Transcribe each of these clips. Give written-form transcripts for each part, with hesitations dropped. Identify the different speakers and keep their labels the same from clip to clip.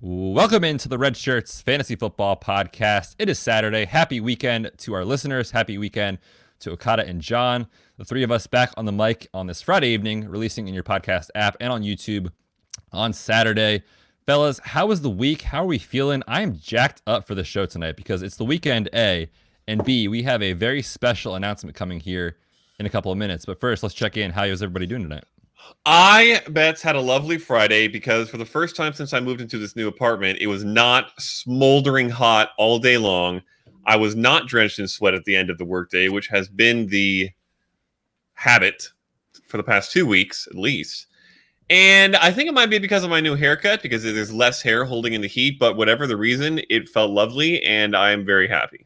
Speaker 1: Welcome into the Redshirts Fantasy Football Podcast. It is Saturday. Happy weekend to our listeners. Happy weekend to Okada and John. The three of us back on the mic on this Friday evening, releasing in your podcast app and on YouTube on Saturday. Fellas, how was the week? How are we feeling? I am jacked up for the show tonight because it's the weekend, A, and B, we have a very special announcement coming here in a couple of minutes. But first, let's check in. How is everybody doing tonight?
Speaker 2: Betz, had a lovely Friday because for the first time since I moved into this new apartment, it was not smoldering hot all day long. I was not drenched in sweat at the end of the workday, which has been the habit for the past 2 weeks at least. And I think it might be because of my new haircut, because there's less hair holding in the heat, but whatever the reason, it felt lovely, and I am very happy.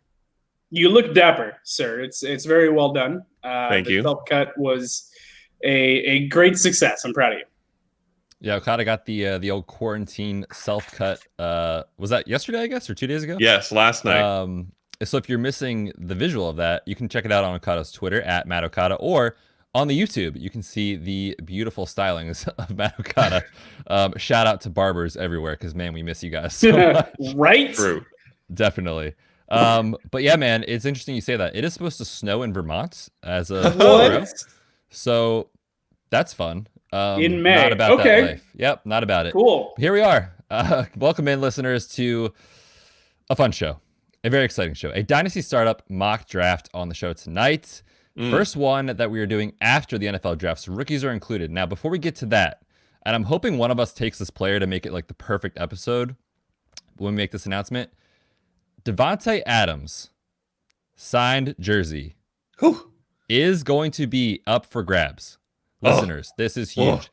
Speaker 3: You look dapper, sir. It's very well done.
Speaker 2: Thank you.
Speaker 3: The felt cut was a great success. I'm proud of you.
Speaker 1: Yeah, Okada got the old quarantine self-cut. Was that yesterday, I guess, or 2 days ago?
Speaker 2: Yes, last night.
Speaker 1: So if you're missing the visual of that, you can check it out on Okada's Twitter, @MattOkada, or on the YouTube. You can see the beautiful stylings of Matt Okada. Shout out to barbers everywhere, because, man, we miss you guys so much.
Speaker 3: Right?
Speaker 2: True.
Speaker 1: Definitely. But, yeah, man, it's interesting you say that. It is supposed to snow in Vermont as a
Speaker 3: What?
Speaker 1: So that's fun.
Speaker 3: In May.
Speaker 1: Not about that life. Yep, not about it.
Speaker 3: Cool.
Speaker 1: Here we are. Welcome in, listeners, to a fun show. A very exciting show. A Dynasty startup mock draft on the show tonight. First one that we are doing after the NFL draft, so rookies are included. Now, before we get to that, and I'm hoping one of us takes this player to make it like the perfect episode when we make this announcement, Davante Adams signed jersey is going to be up for grabs. Listeners, this is huge.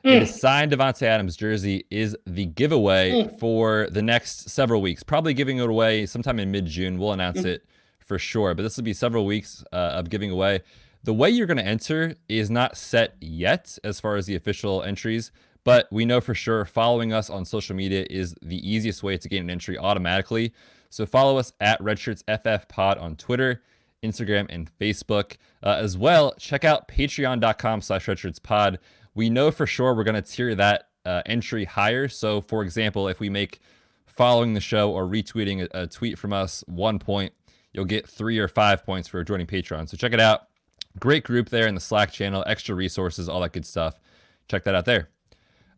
Speaker 1: The signed Davante Adams jersey is the giveaway for the next several weeks. Probably giving it away sometime in mid-June. We'll announce it for sure. But this will be several weeks of giving away. The way you're going to enter is not set yet as far as the official entries. But we know for sure following us on social media is the easiest way to gain an entry automatically. So follow us at RedshirtsFFPod on Twitter, Instagram, and Facebook. As well, check out patreon.com/redshirtspod. We know for sure we're going to tier that entry higher. So, for example, if we make following the show or retweeting a tweet from us 1 point, you'll get 3 or 5 points for joining Patreon. So check it out. Great group there in the Slack channel, extra resources, all that good stuff. Check that out there.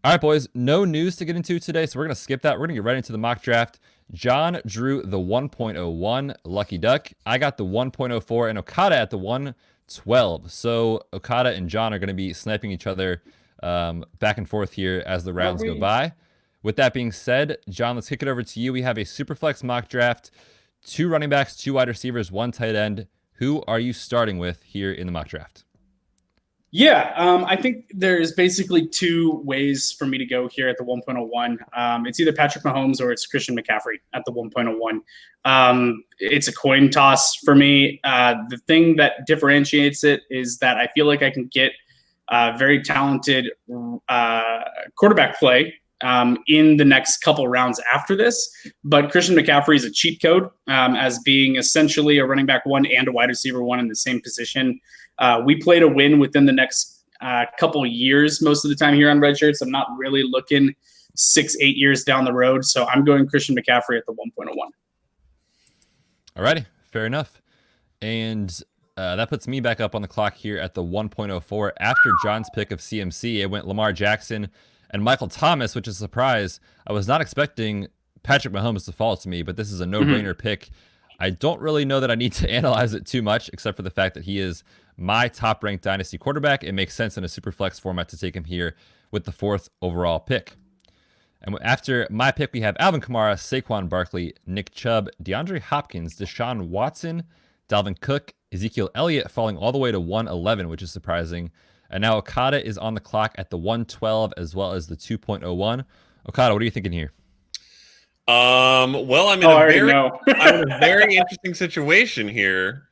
Speaker 1: All right, boys, no news to get into today, so we're going to skip that. We're going to get right into the mock draft. John drew the 1.01 Lucky Duck. I got the 1.04 and Okada at the 112. So Okada and John are going to be sniping each other back and forth here as the rounds go by. With that being said, John, let's kick it over to you. We have a Superflex mock draft, 2 running backs, 2 wide receivers, 1 tight end. Who are you starting with here in the mock draft?
Speaker 3: Yeah, I think there's basically 2 ways for me to go here at the 1.01. It's either Patrick Mahomes or it's Christian McCaffrey at the 1.01. It's a coin toss for me. The thing that differentiates it is that I feel like I can get very talented quarterback play in the next couple rounds after this. But Christian McCaffrey is a cheat code as being essentially a running back 1 and a wide receiver 1 in the same position. We play to win within the next couple years most of the time here on Redshirts. I'm not really looking 6-8 years down the road. So I'm going Christian McCaffrey at the 1.01.
Speaker 1: All righty, fair enough. And that puts me back up on the clock here at the 1.04. After John's pick of CMC, it went Lamar Jackson and Michael Thomas, which is a surprise. I was not expecting Patrick Mahomes to fall to me, but this is a no-brainer pick. I don't really know that I need to analyze it too much, except for the fact that he is my top-ranked Dynasty quarterback. It makes sense in a Superflex format to take him here with the 4th overall pick. And after my pick, we have Alvin Kamara, Saquon Barkley, Nick Chubb, DeAndre Hopkins, Deshaun Watson, Dalvin Cook, Ezekiel Elliott falling all the way to 111, which is surprising. And now Okada is on the clock at the 112 as well as the 2.01. Okada, what are you thinking here?
Speaker 2: Well, I'm in a very interesting situation here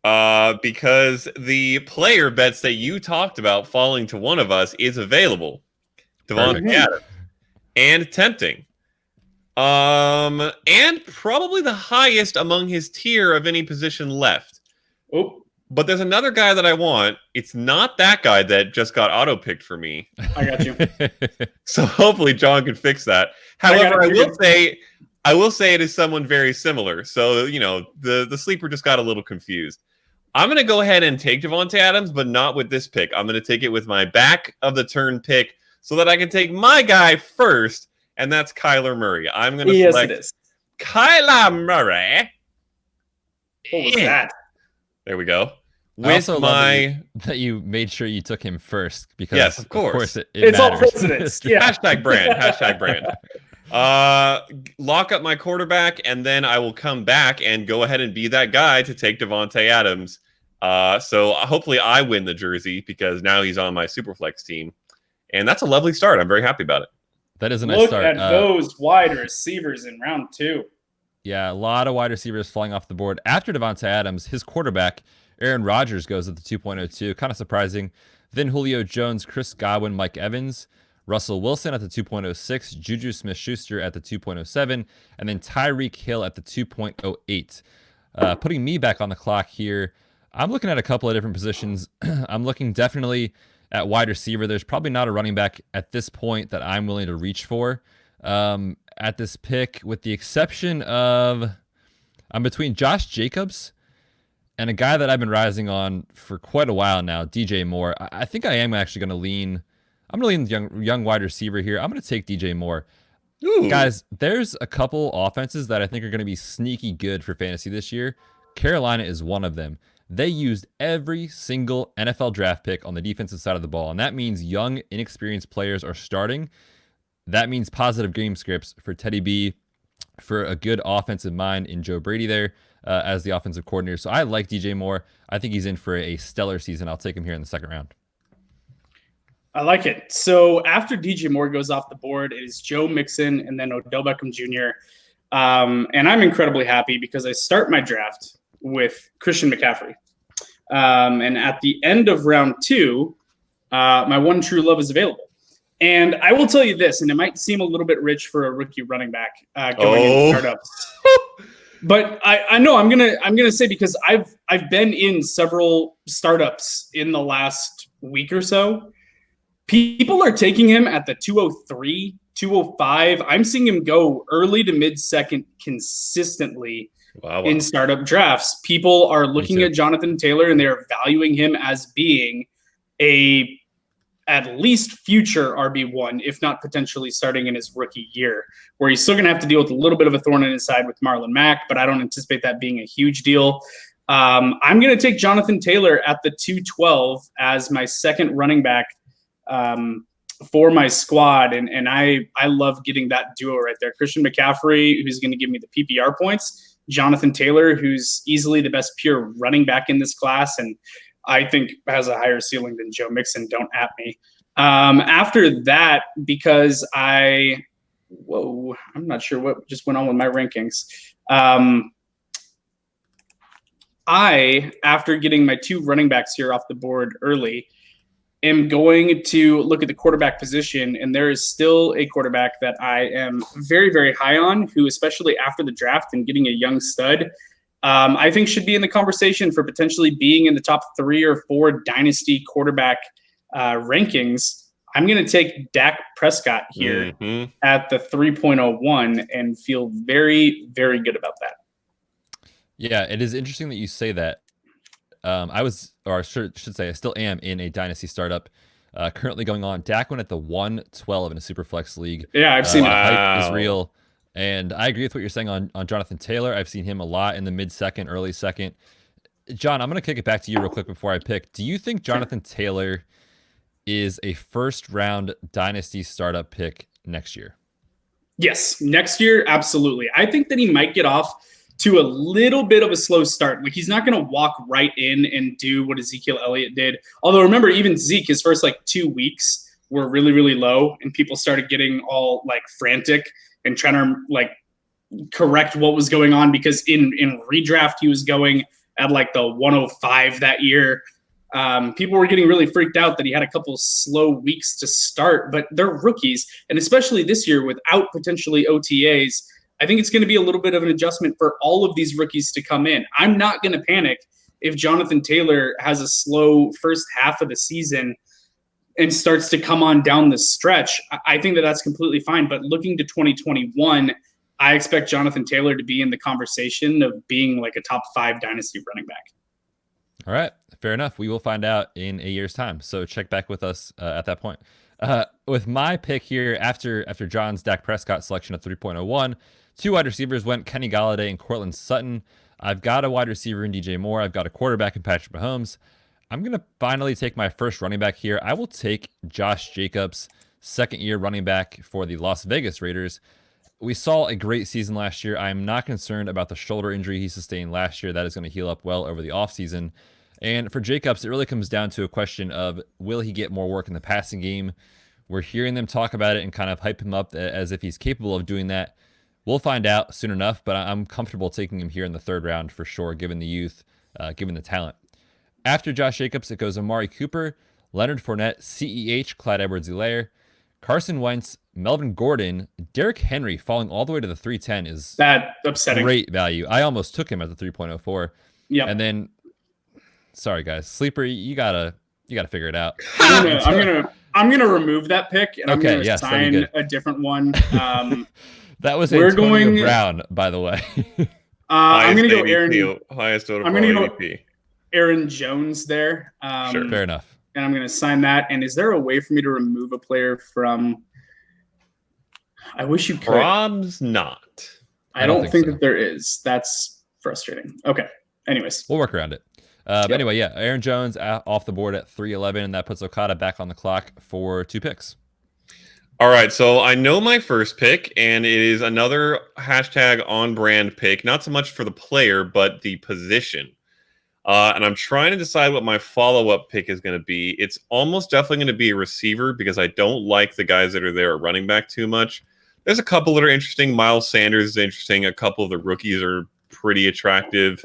Speaker 2: because the player Betz that you talked about falling to one of us is available. Davante Adams. And tempting. And probably the highest among his tier of any position left.
Speaker 3: Oh.
Speaker 2: But there's another guy that I want. It's not that guy that just got auto-picked for me.
Speaker 3: I got you.
Speaker 2: So hopefully John can fix that. However, I will say it is someone very similar. So, the sleeper just got a little confused. I'm going to go ahead and take Davante Adams, but not with this pick. I'm going to take it with my back of the turn pick so that I can take my guy first, and that's Kyler Murray. I'm going to select Kyler Murray.
Speaker 3: What was that?
Speaker 2: There we go.
Speaker 1: With that you made sure you took him first because
Speaker 2: yes, of course
Speaker 1: it's
Speaker 3: all precedence. Yeah.
Speaker 2: Hashtag brand. Lock up my quarterback, and then I will come back and go ahead and be that guy to take Davante Adams. So hopefully I win the jersey because now he's on my Superflex team, and that's a lovely start. I'm very happy about it.
Speaker 1: That is a nice start.
Speaker 3: Look at those wide receivers in round 2.
Speaker 1: Yeah, a lot of wide receivers flying off the board. After Davante Adams, his quarterback, Aaron Rodgers, goes at the 2.02. Kind of surprising. Then Julio Jones, Chris Godwin, Mike Evans, Russell Wilson at the 2.06, Juju Smith-Schuster at the 2.07, and then Tyreek Hill at the 2.08. Putting me back on the clock here, I'm looking at a couple of different positions. I'm looking definitely at wide receiver. There's probably not a running back at this point that I'm willing to reach for. At this pick, with the exception of I'm between Josh Jacobs and a guy that I've been rising on for quite a while now, DJ Moore. I think I am actually going to lean. I'm going to lean young wide receiver here. I'm going to take DJ Moore.
Speaker 2: Ooh.
Speaker 1: Guys, there's a couple offenses that I think are going to be sneaky good for fantasy this year. Carolina is one of them. They used every single NFL draft pick on the defensive side of the ball, and that means young, inexperienced players are starting. That means positive game scripts for Teddy B, for a good offensive mind in Joe Brady there as the offensive coordinator. So I like DJ Moore. I think he's in for a stellar season. I'll take him here in the second round.
Speaker 3: I like it. So after DJ Moore goes off the board, it is Joe Mixon and then Odell Beckham Jr. And I'm incredibly happy because I start my draft with Christian McCaffrey. And at the end of round 2, my one true love is available. And I will tell you this, and it might seem a little bit rich for a rookie running back going into startups. But I know I'm gonna say, because I've been in several startups in the last week or so. People are taking him at the 203, 205. I'm seeing him go early to mid-second consistently in startup drafts. People are looking at Jonathan Taylor and they're valuing him as being a at least future RB1, if not potentially starting in his rookie year, where he's still going to have to deal with a little bit of a thorn in his side with Marlon Mack, but I don't anticipate that being a huge deal. I'm going to take Jonathan Taylor at the 212 as my second running back for my squad. And I love getting that duo right there. Christian McCaffrey, who's going to give me the PPR points, Jonathan Taylor, who's easily the best pure running back in this class, and I think has a higher ceiling than Joe Mixon. Don't at me. After that, because I'm not sure what just went on with my rankings. After getting my 2 running backs here off the board early, am going to look at the quarterback position, and there is still a quarterback that I am very, very high on, who, especially after the draft and getting a young stud, I think should be in the conversation for potentially being in the top 3 or 4 dynasty quarterback rankings. I'm going to take Dak Prescott here at the 3.01 and feel very, very good about that. Yeah,
Speaker 1: it is interesting that you say that. I should say I still am in a dynasty startup currently going on. Dak went at the 112 in a Superflex league.
Speaker 3: Yeah, I've seen it.
Speaker 1: Hype is real. And I agree with what you're saying on Jonathan Taylor. I've seen him a lot in the mid-second, early second. John, I'm going to kick it back to you real quick before I pick. Do you think Jonathan Taylor is a first-round dynasty startup pick next year?
Speaker 3: Yes, next year, absolutely. I think that he might get off to a little bit of a slow start. Like, he's not going to walk right in and do what Ezekiel Elliott did. Although, remember, even Zeke, his first, 2 weeks were really, really low, and people started getting all, frantic and trying to correct what was going on, because in redraft he was going at the 105 that year. People were getting really freaked out that he had a couple slow weeks to start, but they're rookies, and especially this year without potentially OTAs, I think it's going to be a little bit of an adjustment for all of these rookies to come in. I'm not going to panic if Jonathan Taylor has a slow first half of the season and starts to come on down the stretch, I think that that's completely fine. But looking to 2021, I expect Jonathan Taylor to be in the conversation of being like a top 5 dynasty running back.
Speaker 1: All right, fair enough. We will find out in a year's time. So check back with us at that point. With my pick here, after John's Dak Prescott selection of 3.01, 2 wide receivers went: Kenny Golladay and Cortland Sutton. I've got a wide receiver in DJ Moore. I've got a quarterback in Patrick Mahomes. I'm going to finally take my first running back here. I will take Josh Jacobs, second-year running back for the Las Vegas Raiders. We saw a great season last year. I am not concerned about the shoulder injury he sustained last year. That is going to heal up well over the offseason. And for Jacobs, it really comes down to a question of, will he get more work in the passing game? We're hearing them talk about it and kind of hype him up as if he's capable of doing that. We'll find out soon enough, but I'm comfortable taking him here in the 3rd round for sure, given the youth, given the talent. After Josh Jacobs, it goes Amari Cooper, Leonard Fournette, CEH, Clyde Edwards-Helaire, Carson Wentz, Melvin Gordon, Derrick Henry falling all the way to the 310 is
Speaker 3: that upsetting.
Speaker 1: Great value. I almost took him at the 3.04.
Speaker 3: Yeah.
Speaker 1: And then, sorry guys, sleeper, you gotta figure it out.
Speaker 3: I'm gonna remove that pick and I'm gonna sign a different one.
Speaker 1: That was Antonio Brown, by the way.
Speaker 3: I'm gonna go Aaron.
Speaker 2: Highest total.
Speaker 3: I'm gonna go Aaron Jones there.
Speaker 1: Sure, fair enough.
Speaker 3: And I'm gonna sign that. And is there a way for me to remove a player from? I wish you could.
Speaker 2: Prob's not.
Speaker 3: I don't think so. That there is. That's frustrating. Okay. Anyways,
Speaker 1: we'll work around it. But anyway, yeah, Aaron Jones off the board at 311, and that puts Okada back on the clock for 2 picks.
Speaker 2: All right, so I know my first pick, and it is another hashtag on-brand pick, not so much for the player, but the position. And I'm trying to decide what my follow-up pick is going to be. It's almost definitely going to be a receiver because I don't like the guys that are there at running back too much. There's a couple that are interesting. Miles Sanders is interesting. A couple of the rookies are pretty attractive.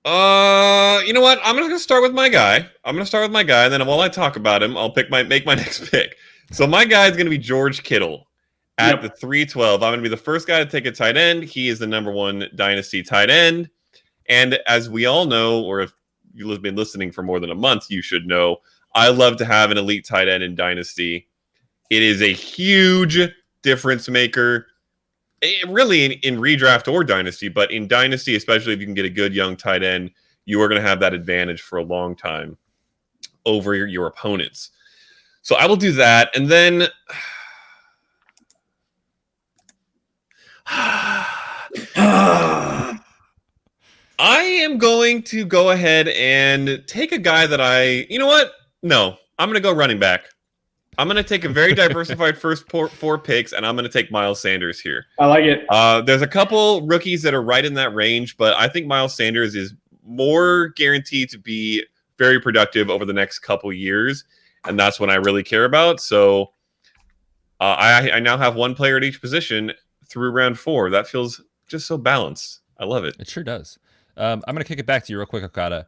Speaker 2: You know what? I'm going to start with my guy. And then while I talk about him, I'll make my next pick. So my guy is going to be George Kittle at the 312. I'm going to be the first guy to take a tight end. He is the #1 dynasty tight end. And as we all know, or if you've been listening for more than a month, you should know, I love to have an elite tight end in dynasty. It is a huge difference maker. Really in redraft or dynasty, but in dynasty, especially if you can get a good young tight end, you are going to have that advantage for a long time over your opponents. So I will do that. And then I am going to go ahead and take a guy that you know what? No, I'm going to go running back. I'm going to take a very diversified first 4 picks, and I'm going to take Miles Sanders here.
Speaker 3: I like it.
Speaker 2: There's a couple rookies that are right in that range, but I think Miles Sanders is more guaranteed to be very productive over the next couple years, and that's what I really care about. So I now have one player at each position through round 4. That feels just so balanced. I love it.
Speaker 1: It sure does. I'm going to kick it back to you real quick, Okada.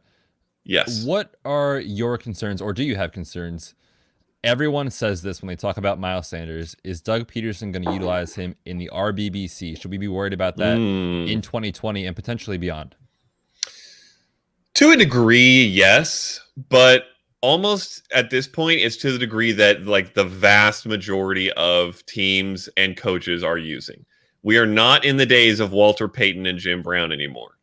Speaker 2: Yes.
Speaker 1: What are your concerns, or do you have concerns? Everyone says this when they talk about Miles Sanders. Is Doug Peterson going to utilize him in the RBBC? Should we be worried about that in 2020 and potentially beyond?
Speaker 2: To a degree, yes. But almost at this point, it's to the degree that like the vast majority of teams and coaches are using. We are not in the days of Walter Payton and Jim Brown anymore.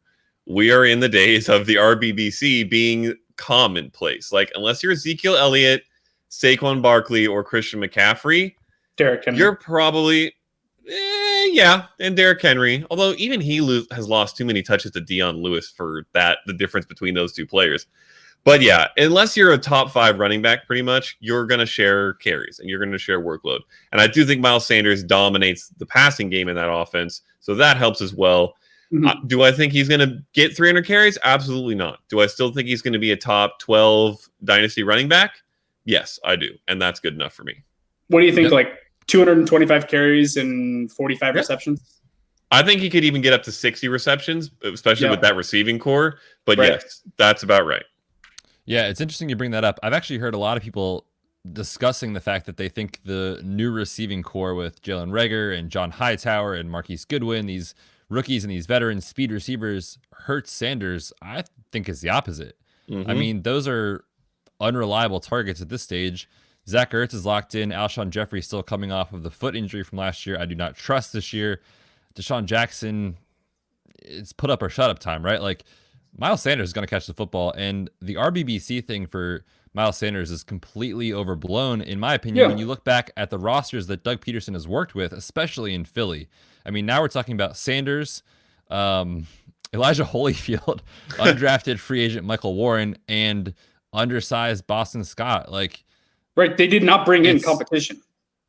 Speaker 2: We are in the days of the RBBC being commonplace. Like, unless you're Ezekiel Elliott, Saquon Barkley, or Christian McCaffrey,
Speaker 3: Derrick Henry.
Speaker 2: You're probably, and Derrick Henry. Although even he has lost too many touches to Dion Lewis for that, the difference between those two players. But yeah, unless you're a top 5 running back, pretty much, you're going to share carries and you're going to share workload. And I do think Miles Sanders dominates the passing game in that offense, so that helps as well. Mm-hmm. Do I think he's going to get 300 carries? Absolutely not. Do I still think he's going to be a top 12 dynasty running back? Yes, I do. And that's good enough for me.
Speaker 3: What do you think, like 225 carries and 45 receptions?
Speaker 2: I think he could even get up to 60 receptions, especially with that receiving core. But yes, that's about right.
Speaker 1: Yeah, it's interesting you bring that up. I've actually heard a lot of people discussing the fact that they think the new receiving core with Jalen Reagor and John Hightower and Marquise Goodwin, these rookies and these veteran speed receivers, Hurts, Sanders, I think is the opposite. I mean, those are unreliable targets at this stage. Zach Ertz is locked in. Alshon Jeffrey still coming off of the foot injury from last year. I do not trust this year. Deshaun Jackson, it's put up or shut up time, right? Like, Miles Sanders is going to catch the football, and the RBBC thing for Miles Sanders is completely overblown, in my opinion, when you look back at the rosters that Doug Peterson has worked with, especially in Philly. I mean, now we're talking about Sanders, Elijah Holyfield, undrafted free agent Michael Warren, and undersized Boston Scott. Like,
Speaker 3: right, they did not bring in competition.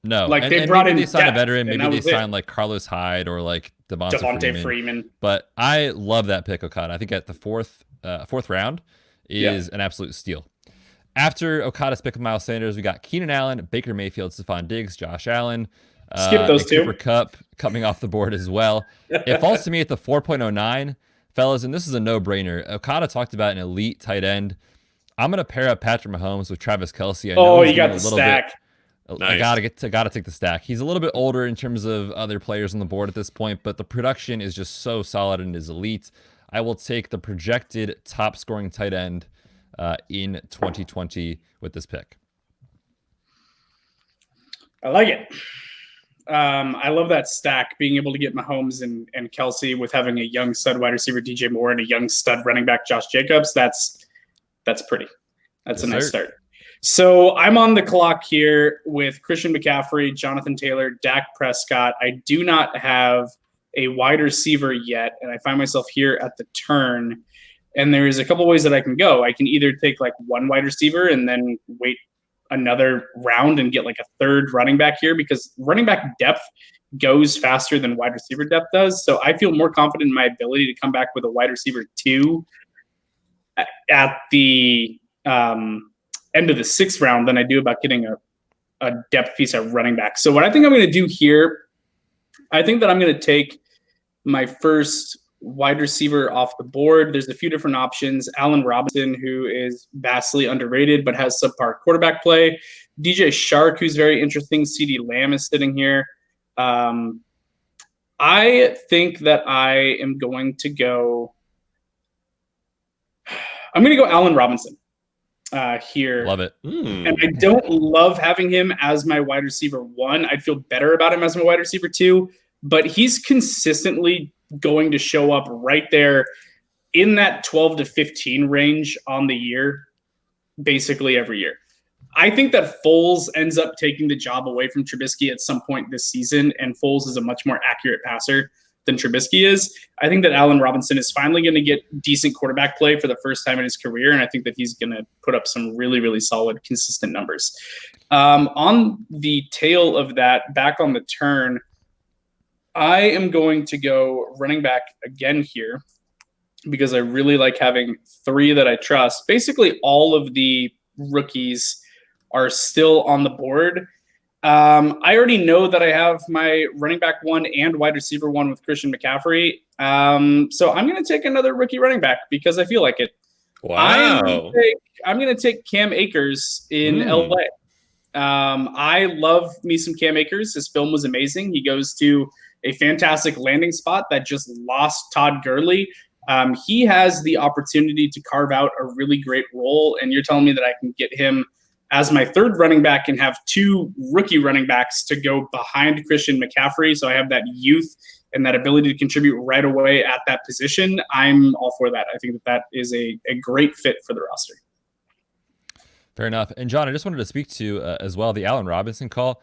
Speaker 1: No,
Speaker 3: like they brought in.
Speaker 1: They signed a veteran. Maybe they signed like Carlos Hyde or like Devontae Freeman. But I love that pick, Okada. I think at the fourth round is an absolute steal. After Okada's pick of Miles Sanders, we got Keenan Allen, Baker Mayfield, Stephon Diggs, Josh Allen.
Speaker 3: Skip those two.
Speaker 1: Cooper Kupp coming off the board as well. It falls to me at the 4.09, fellas, and this is a no-brainer. Okada talked about an elite tight end. I'm gonna pair up Patrick Mahomes with Travis Kelce.
Speaker 3: You got the stack.
Speaker 1: Nice. I gotta take the stack. He's a little bit older in terms of other players on the board at this point, but the production is just so solid and is elite. I will take the projected top scoring tight end in 2020 with this pick.
Speaker 3: I like it. I love that stack, being able to get Mahomes and Kelce with having a young stud wide receiver DJ Moore and a young stud running back Josh Jacobs. That's pretty. That's a nice start. So I'm on the clock here with Christian McCaffrey, Jonathan Taylor, Dak Prescott. I do not have a wide receiver yet, and I find myself here at the turn. And there's a couple ways that I can go. I can either take like one wide receiver and then wait another round and get like a third running back here, because running back depth goes faster than wide receiver depth does. So I feel more confident in my ability to come back with a wide receiver 2 at the end of the 6th round than I do about getting a depth piece at running back. So what I think I'm going to do here, I think that I'm going to take my first wide receiver off the board. There's a few different options. Allen Robinson, who is vastly underrated but has subpar quarterback play. DJ Shark, who's very interesting. CeeDee Lamb is sitting here. I think that I am going to go. I'm going to go Allen Robinson here.
Speaker 1: Love it.
Speaker 3: And I don't love having him as my wide receiver 1. I'd feel better about him as my wide receiver 2, but he's consistently going to show up right there in that 12 to 15 range on the year, basically every year. I think that Foles ends up taking the job away from Trubisky at some point this season, and Foles is a much more accurate passer than Trubisky is. I think that Allen Robinson is finally going to get decent quarterback play for the first time in his career, and I think that he's going to put up some really, really solid, consistent numbers. On the tail of that, back on the turn, I am going to go running back again here because I really like having 3 that I trust. Basically, all of the rookies are still on the board. I already know that I have my running back 1 and wide receiver 1 with Christian McCaffrey. So I'm going to take another rookie running back because I feel like it.
Speaker 2: Wow.
Speaker 3: I'm going to take Cam Akers in LA. I love me some Cam Akers. His film was amazing. He goes to a fantastic landing spot that just lost Todd Gurley. He has the opportunity to carve out a really great role, and you're telling me that I can get him as my 3rd running back and have 2 rookie running backs to go behind Christian McCaffrey. So I have that youth and that ability to contribute right away at that position. I'm all for that. I think that is a great fit for the roster.
Speaker 1: Fair enough. And John, I just wanted to speak to as well the Allen Robinson call.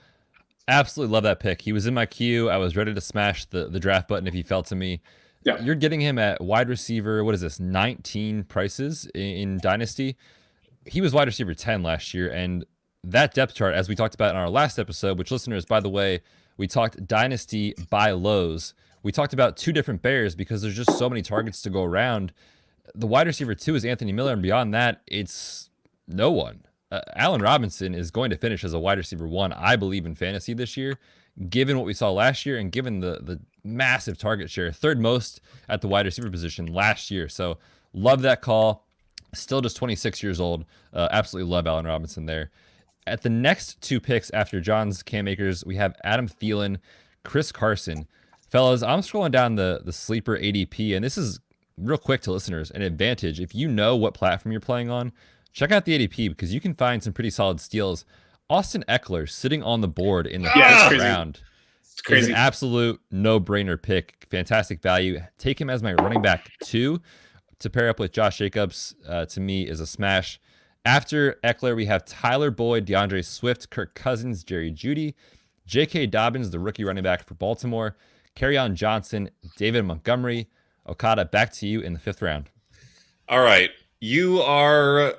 Speaker 1: Absolutely love that pick. He was in my queue. I was ready to smash the draft button if he fell to me.
Speaker 3: Yeah.
Speaker 1: You're getting him at wide receiver, what is this, 19 prices in Dynasty. He was wide receiver 10 last year, and that depth chart, as we talked about in our last episode, which listeners, by the way, we talked Dynasty buy lows. We talked about 2 different bears because there's just so many targets to go around. The wide receiver 2 is Anthony Miller, and beyond that, it's no one. Allen Robinson is going to finish as a wide receiver 1, I believe, in fantasy this year, given what we saw last year and given the massive target share, 3rd most at the wide receiver position last year. So love that call. Still just 26 years old. Absolutely love Allen Robinson there. At the next 2 picks after John's Cam Akers, we have Adam Thielen, Chris Carson. Fellas, I'm scrolling down the sleeper ADP, and this is real quick to listeners, an advantage. If you know what platform you're playing on, check out the ADP because you can find some pretty solid steals. Austin Eckler sitting on the board in the first round.
Speaker 3: It's crazy.
Speaker 1: Is an absolute no-brainer pick. Fantastic value. Take him as my running back 2 to pair up with Josh Jacobs. To me, is a smash. After Eckler, we have Tyler Boyd, DeAndre Swift, Kirk Cousins, Jerry Jeudy, J.K. Dobbins, the rookie running back for Baltimore, Kerryon Johnson, David Montgomery. Okada, back to you in the 5th round.
Speaker 2: All right. You are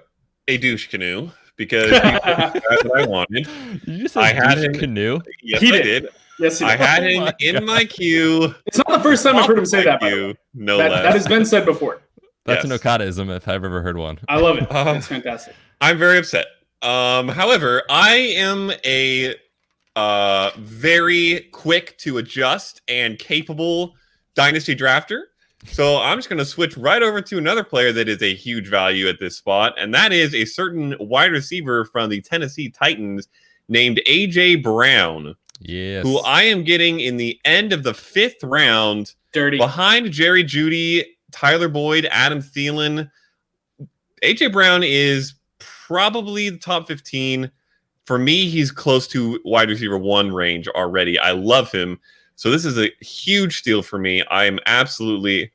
Speaker 2: a douche canoe because that's what I wanted.
Speaker 1: You just said I had him
Speaker 2: canoe. Yes,
Speaker 3: He
Speaker 2: I
Speaker 3: did.
Speaker 2: did.
Speaker 3: Yes, he
Speaker 2: I
Speaker 3: did.
Speaker 2: had him in my queue.
Speaker 3: It's not the first time I've heard him say that. By the way.
Speaker 2: No
Speaker 3: that,
Speaker 2: less.
Speaker 3: that has been said before.
Speaker 1: That's an Okadaism if I've ever heard one.
Speaker 3: I love it. It's fantastic.
Speaker 2: I'm very upset. However, I am a very quick to adjust and capable dynasty drafter. So I'm just going to switch right over to another player that is a huge value at this spot, and that is a certain wide receiver from the Tennessee Titans named A.J. Brown.
Speaker 1: Yes.
Speaker 2: Who I am getting in the end of the 5th round.
Speaker 3: Dirty.
Speaker 2: Behind Jerry Jeudy, Tyler Boyd, Adam Thielen. A.J. Brown is probably the top 15. For me, he's close to wide receiver 1 range already. I love him. So this is a huge steal for me. I am absolutely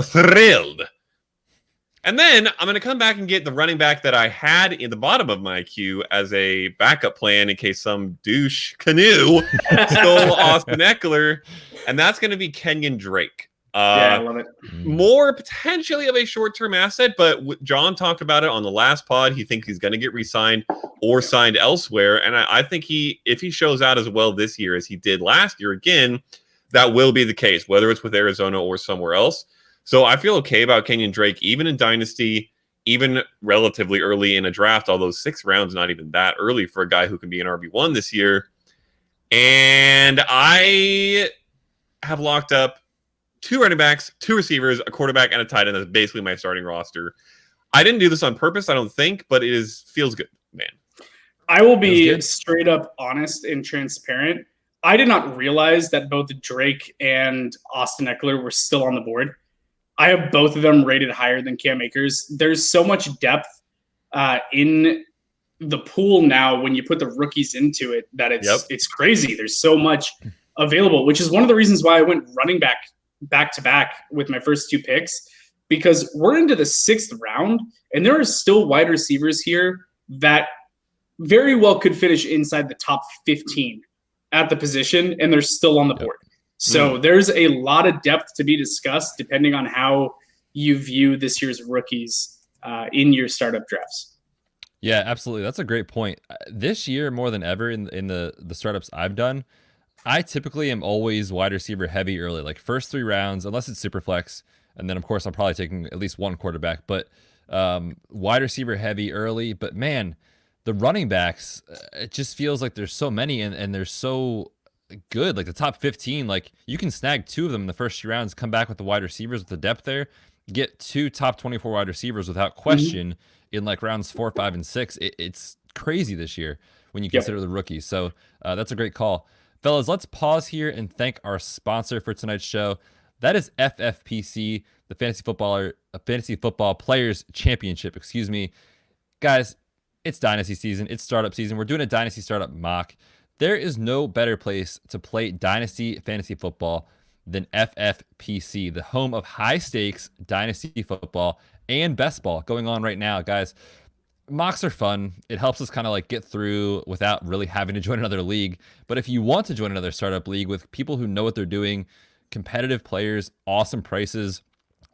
Speaker 2: thrilled. And then I'm going to come back and get the running back that I had in the bottom of my queue as a backup plan in case some douche canoe stole Austin Eckler. And that's going to be Kenyon Drake.
Speaker 3: I love it.
Speaker 2: More potentially of a short-term asset, but John talked about it on the last pod. He thinks he's going to get re-signed or signed elsewhere. And I think if he shows out as well this year as he did last year, again, that will be the case, whether it's with Arizona or somewhere else. So I feel okay about Kenyon Drake, even in Dynasty, even relatively early in a draft, although 6th round's not even that early for a guy who can be an RB1 this year. And I have locked up 2 running backs, 2 receivers, a quarterback, and a tight end. That's basically my starting roster. I didn't do this on purpose, I don't think, but it feels good, man.
Speaker 3: I will be straight up honest and transparent. I did not realize that both Drake and Austin Eckler were still on the board. I have both of them rated higher than Cam Akers. There's so much depth in the pool now when you put the rookies into it that it's crazy. There's so much available, which is one of the reasons why I went running back to back with my first 2 picks, because we're into the 6th round and there are still wide receivers here that very well could finish inside the top 15 at the position, and they're still on the board. So there's a lot of depth to be discussed depending on how you view this year's rookies in your startup drafts.
Speaker 1: Yeah, absolutely. That's a great point. This year, more than ever in the startups I've done, I typically am always wide receiver heavy early, like first 3 rounds, unless it's Superflex. And then, of course, I'm probably taking at least 1 quarterback. But wide receiver heavy early. But, man, the running backs, it just feels like there's so many and they're so good. Like the top 15, like you can snag 2 of them in the first 2 rounds, come back with the wide receivers with the depth there, get 2 top 24 wide receivers without question in like rounds 4, 5, and 6. It's crazy this year when you consider the rookies. So that's a great call. Fellas, let's pause here and thank our sponsor for tonight's show. That is FFPC, the Fantasy Football Players Championship. Excuse me. Guys, it's Dynasty season. It's startup season. We're doing a Dynasty startup mock. There is no better place to play Dynasty Fantasy Football than FFPC, the home of high-stakes Dynasty Football and Best Ball going on right now. Guys, mocks are fun. It helps us kind of like get through without really having to join another league. But if you want to join another startup league with people who know what they're doing, competitive players, awesome prices,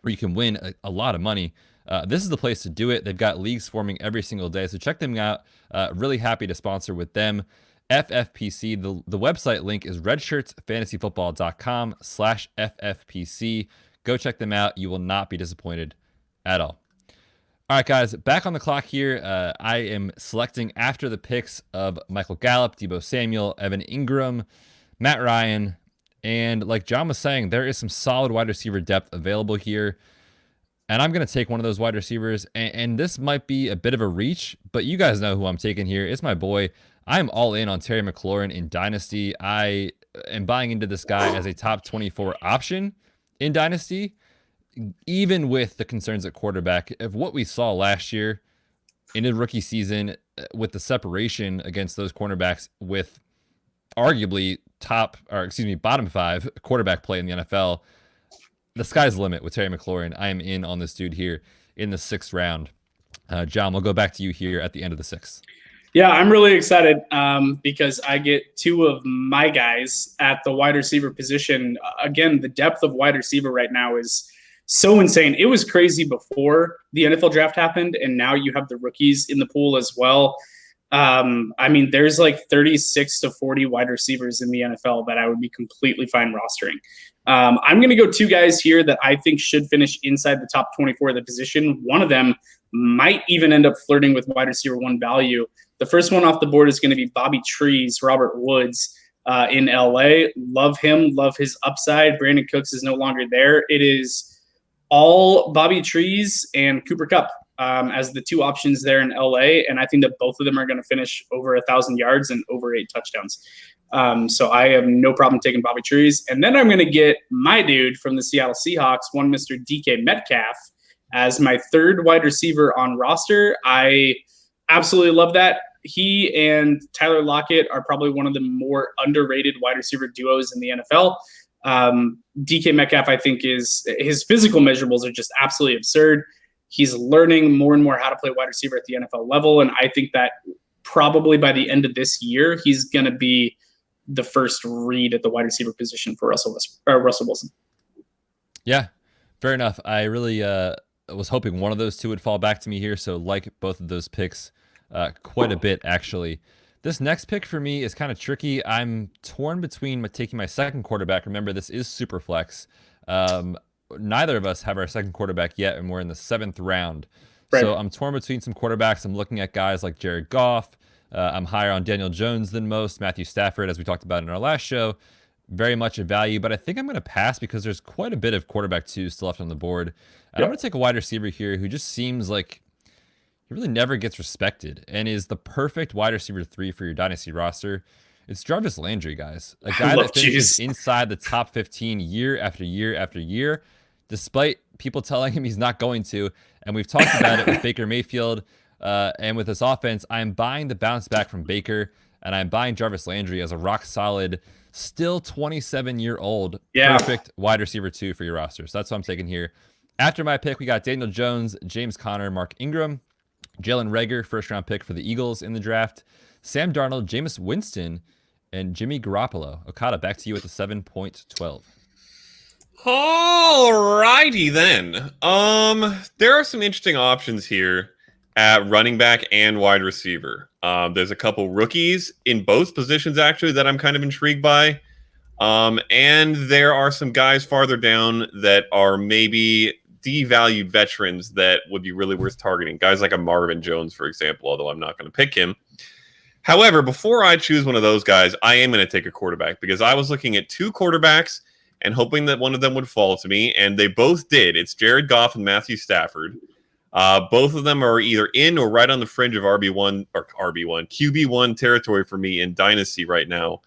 Speaker 1: where you can win a lot of money, this is the place to do it. They've got leagues forming every single day, so check them out. Really happy to sponsor with them. FFPC, the website link is redshirtsfantasyfootball.com/FFPC. Go check them out. You will not be disappointed at all. All right, guys, back on the clock here. I am selecting after the picks of Michael Gallup, Deebo Samuel, Evan Ingram, Matt Ryan, and like John was saying, there is some solid wide receiver depth available here. And I'm going to take one of those wide receivers, and this might be a bit of a reach, but you guys know who I'm taking here. It's my boy. I'm all in on Terry McLaurin in Dynasty. I am buying into this guy as a top 24 option in Dynasty, even with the concerns at quarterback of what we saw last year in the rookie season with the separation against those cornerbacks with arguably bottom 5 quarterback play in the NFL. The sky's the limit with Terry McLaurin. I am in on this dude here in the 6th round. John, we'll go back to you here at the end of the 6th.
Speaker 3: Yeah, I'm really excited because I get 2 of my guys at the wide receiver position. Again, the depth of wide receiver right now is so insane. It was crazy before the NFL draft happened, and now you have the rookies in the pool as well. I mean, there's like 36 to 40 wide receivers in the NFL that I would be completely fine rostering. I'm going to go 2 guys here that I think should finish inside the top 24 of the position. One of them might even end up flirting with wide receiver 1 value. The first one off the board is going to be Bobby Trees, Robert Woods in LA. Love him, love his upside. Brandon Cooks is no longer there. It is all Bobby Trees and Cooper Kupp as the 2 options there in LA. And I think that both of them are going to finish over 1,000 yards and over 8 touchdowns. So I have no problem taking Bobby Trees. And then I'm going to get my dude from the Seattle Seahawks, one Mr. DK Metcalf, as my 3rd wide receiver on roster. I absolutely love that. He and Tyler Lockett are probably one of the more underrated wide receiver duos in the NFL. DK Metcalf, I think, his physical measurables are just absolutely absurd. He's learning more and more how to play wide receiver at the NFL level, and I think that probably by the end of this year, he's going to be the first read at the wide receiver position for Russell Wilson.
Speaker 1: Yeah, fair enough. I really was hoping one of those 2 would fall back to me here, so like both of those picks quite a bit, actually. This next pick for me is kind of tricky. I'm torn between taking my 2nd quarterback. Remember, this is Superflex. Neither of us have our 2nd quarterback yet, and we're in the 7th round. Right. So I'm torn between some quarterbacks. I'm looking at guys like Jared Goff. I'm higher on Daniel Jones than most. Matthew Stafford, as we talked about in our last show, very much a value. But I think I'm going to pass because there's quite a bit of quarterback 2 still left on the board. And I'm going to take a wide receiver here who just seems like he really never gets respected and is the perfect wide receiver 3 for your Dynasty roster. It's Jarvis Landry, guys. A guy that finishes inside the top 15 year after year after year, despite people telling him he's not going to. And we've talked about it with Baker Mayfield and with this offense. I'm buying the bounce back from Baker, and I'm buying Jarvis Landry as a rock-solid, still 27-year-old, perfect wide receiver 2 for your roster. So that's what I'm taking here. After my pick, we got Daniel Jones, James Conner, Mark Ingram, Jalen Reagor, 1st-round pick for the Eagles in the draft, Sam Darnold, Jameis Winston, and Jimmy Garoppolo. Okada, back to you at the 7.12.
Speaker 2: All righty then. There are some interesting options here at running back and wide receiver. There's a couple rookies in both positions, actually, that I'm kind of intrigued by. And there are some guys farther down that are maybe devalued veterans that would be really worth targeting. Guys like a Marvin Jones, for example, although I'm not going to pick him. However, before I choose one of those guys, I am going to take a quarterback because I was looking at 2 quarterbacks and hoping that one of them would fall to me, and they both did. It's Jared Goff and Matthew Stafford. Both of them are either in or right on the fringe of QB1 territory for me in Dynasty right now.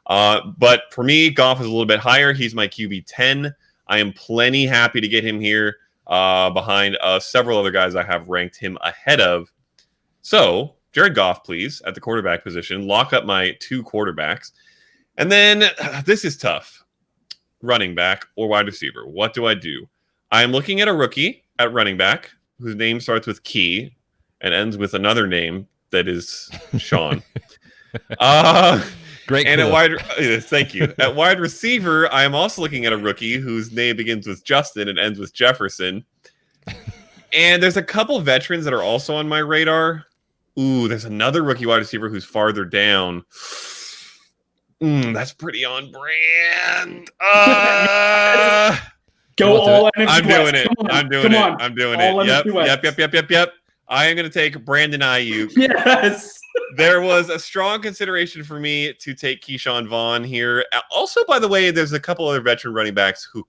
Speaker 2: But for me, Goff is a little bit higher. He's my QB 10. I am plenty happy to get him here behind several other guys I have ranked him ahead of. So, Jared Goff, please, at the quarterback position. Lock up my 2 quarterbacks. And then, this is tough. Running back or wide receiver. What do I do? I'm looking at a rookie at running back whose name starts with Key and ends with another name that is Sean.
Speaker 1: Great.
Speaker 2: And thank you. At wide receiver, I am also looking at a rookie whose name begins with Justin and ends with Jefferson. And there's a couple veterans that are also on my radar. Ooh, there's another rookie wide receiver who's farther down. That's pretty on brand.
Speaker 3: Go all NFC
Speaker 2: I'm
Speaker 3: West.
Speaker 2: doing it. I'm doing it. I'm doing it. Yep. I am going to take Brandon Ayuk.
Speaker 3: Yes.
Speaker 2: There was a strong consideration for me to take Keyshawn Vaughn here. Also, by the way, there's a couple other veteran running backs who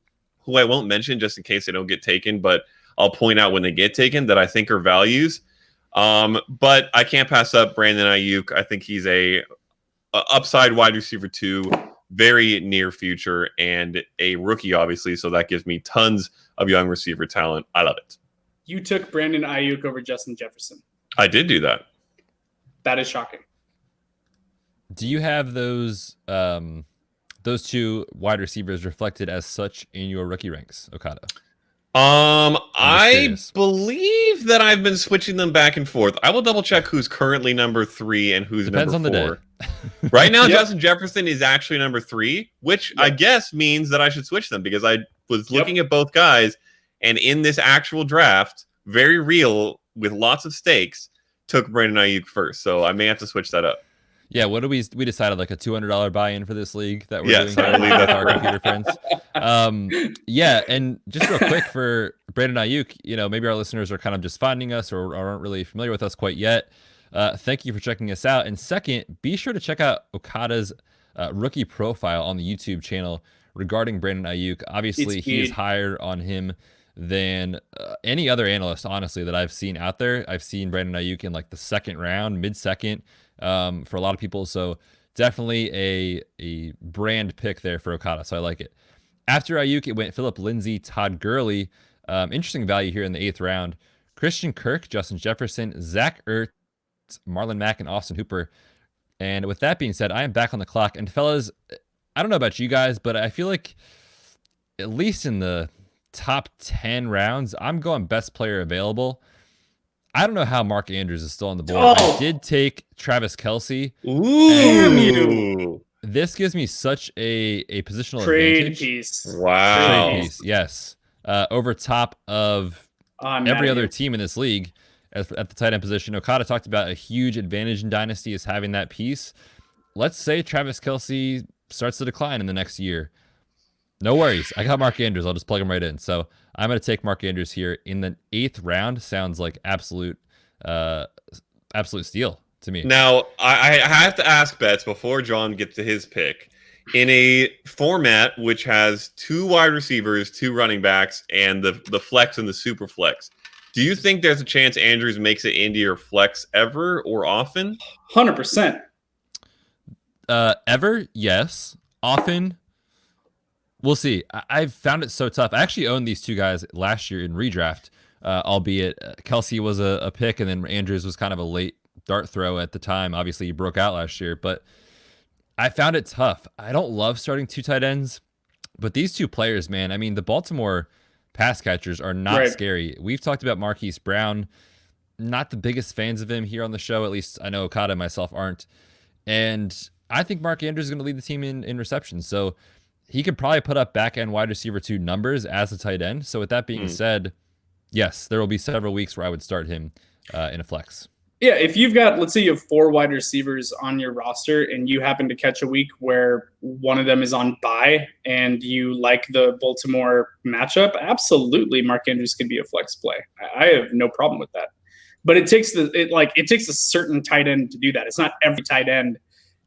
Speaker 2: I won't mention just in case they don't get taken, but I'll point out when they get taken that I think are values. But I can't pass up Brandon Ayuk. I think he's a upside wide receiver 2 very near future, and a rookie, obviously. So that gives me tons of young receiver talent. I love it.
Speaker 3: You took Brandon Ayuk over Justin Jefferson.
Speaker 2: I did do that.
Speaker 3: That is shocking.
Speaker 1: Do you have those two wide receivers reflected as such in your rookie ranks, Okada?
Speaker 2: I believe that I've been switching them back and forth. I will double check who's currently number 3 and who's
Speaker 1: Depends
Speaker 2: number 4.
Speaker 1: on the day.
Speaker 2: Right now, Justin Jefferson is actually number 3, which I guess means that I should switch them because I was looking at both guys, and in this actual draft, very real with lots of stakes, took Brandon Ayuk first. So I may have to switch that up.
Speaker 1: Yeah, what do we decided like a $200 buy-in for this league that we're
Speaker 2: Yes,
Speaker 1: doing
Speaker 2: I believe
Speaker 1: with
Speaker 2: that's
Speaker 1: our
Speaker 2: right.
Speaker 1: computer friends. Yeah, and just real quick for Brandon Ayuk, maybe our listeners are kind of just finding us or aren't really familiar with us quite yet. Thank you for checking us out. And second, be sure to check out Okada's rookie profile on the YouTube channel regarding Brandon Ayuk. Obviously, he is higher on him than any other analyst, honestly, that I've seen out there. I've seen Brandon Ayuk in like the second round, mid-second, for a lot of people. So definitely a brand pick there for Okada. So I like it. After Ayuk, it went Phillip Lindsay, Todd Gurley. Interesting value here in the 8th round. Christian Kirk, Justin Jefferson, Zach Ertz, Marlon Mack, and Austin Hooper. And with that being said, I am back on the clock. And fellas, I don't know about you guys, but I feel like at least in the top 10 rounds, I'm going best player available. I don't know how Mark Andrews is still on the board. I did take Travis Kelce.
Speaker 2: Ooh.
Speaker 3: Damn you.
Speaker 1: This gives me such a positional
Speaker 3: Trade
Speaker 1: advantage.
Speaker 3: piece.
Speaker 2: Wow.
Speaker 1: Trade piece, yes. Over top of every other team in this league at the tight end position. Okada talked about a huge advantage in Dynasty is having that piece. Let's say Travis Kelce starts to decline in the next year. No worries. I got Mark Andrews. I'll just plug him right in. So I'm going to take Mark Andrews here in the 8th round. Sounds like absolute steal to me.
Speaker 2: Now, I have to ask Betz before John gets to his pick. In a format which has 2 wide receivers, 2 running backs, and the flex and the super flex, do you think there's a chance Andrews makes it into your flex ever or often?
Speaker 3: 100%.
Speaker 1: Ever? Yes. Often? We'll see. I've found it so tough. I actually owned these 2 guys last year in redraft, albeit Kelce was a pick, and then Andrews was kind of a late dart throw at the time. Obviously, he broke out last year, but I found it tough. I don't love starting 2 tight ends, but these 2 players, man, I mean, the Baltimore pass catchers are not scary. We've talked about Marquise Brown, not the biggest fans of him here on the show. At least I know Okada and myself aren't. And I think Mark Andrews is going to lead the team in receptions. So he could probably put up back-end wide receiver 2 numbers as a tight end. So with that being said, yes, there will be several weeks where I would start him in a flex.
Speaker 3: Yeah, if you've got, let's say you have 4 wide receivers on your roster and you happen to catch a week where one of them is on bye and you like the Baltimore matchup, absolutely Mark Andrews could be a flex play. I have no problem with that. But it takes a certain tight end to do that. It's not every tight end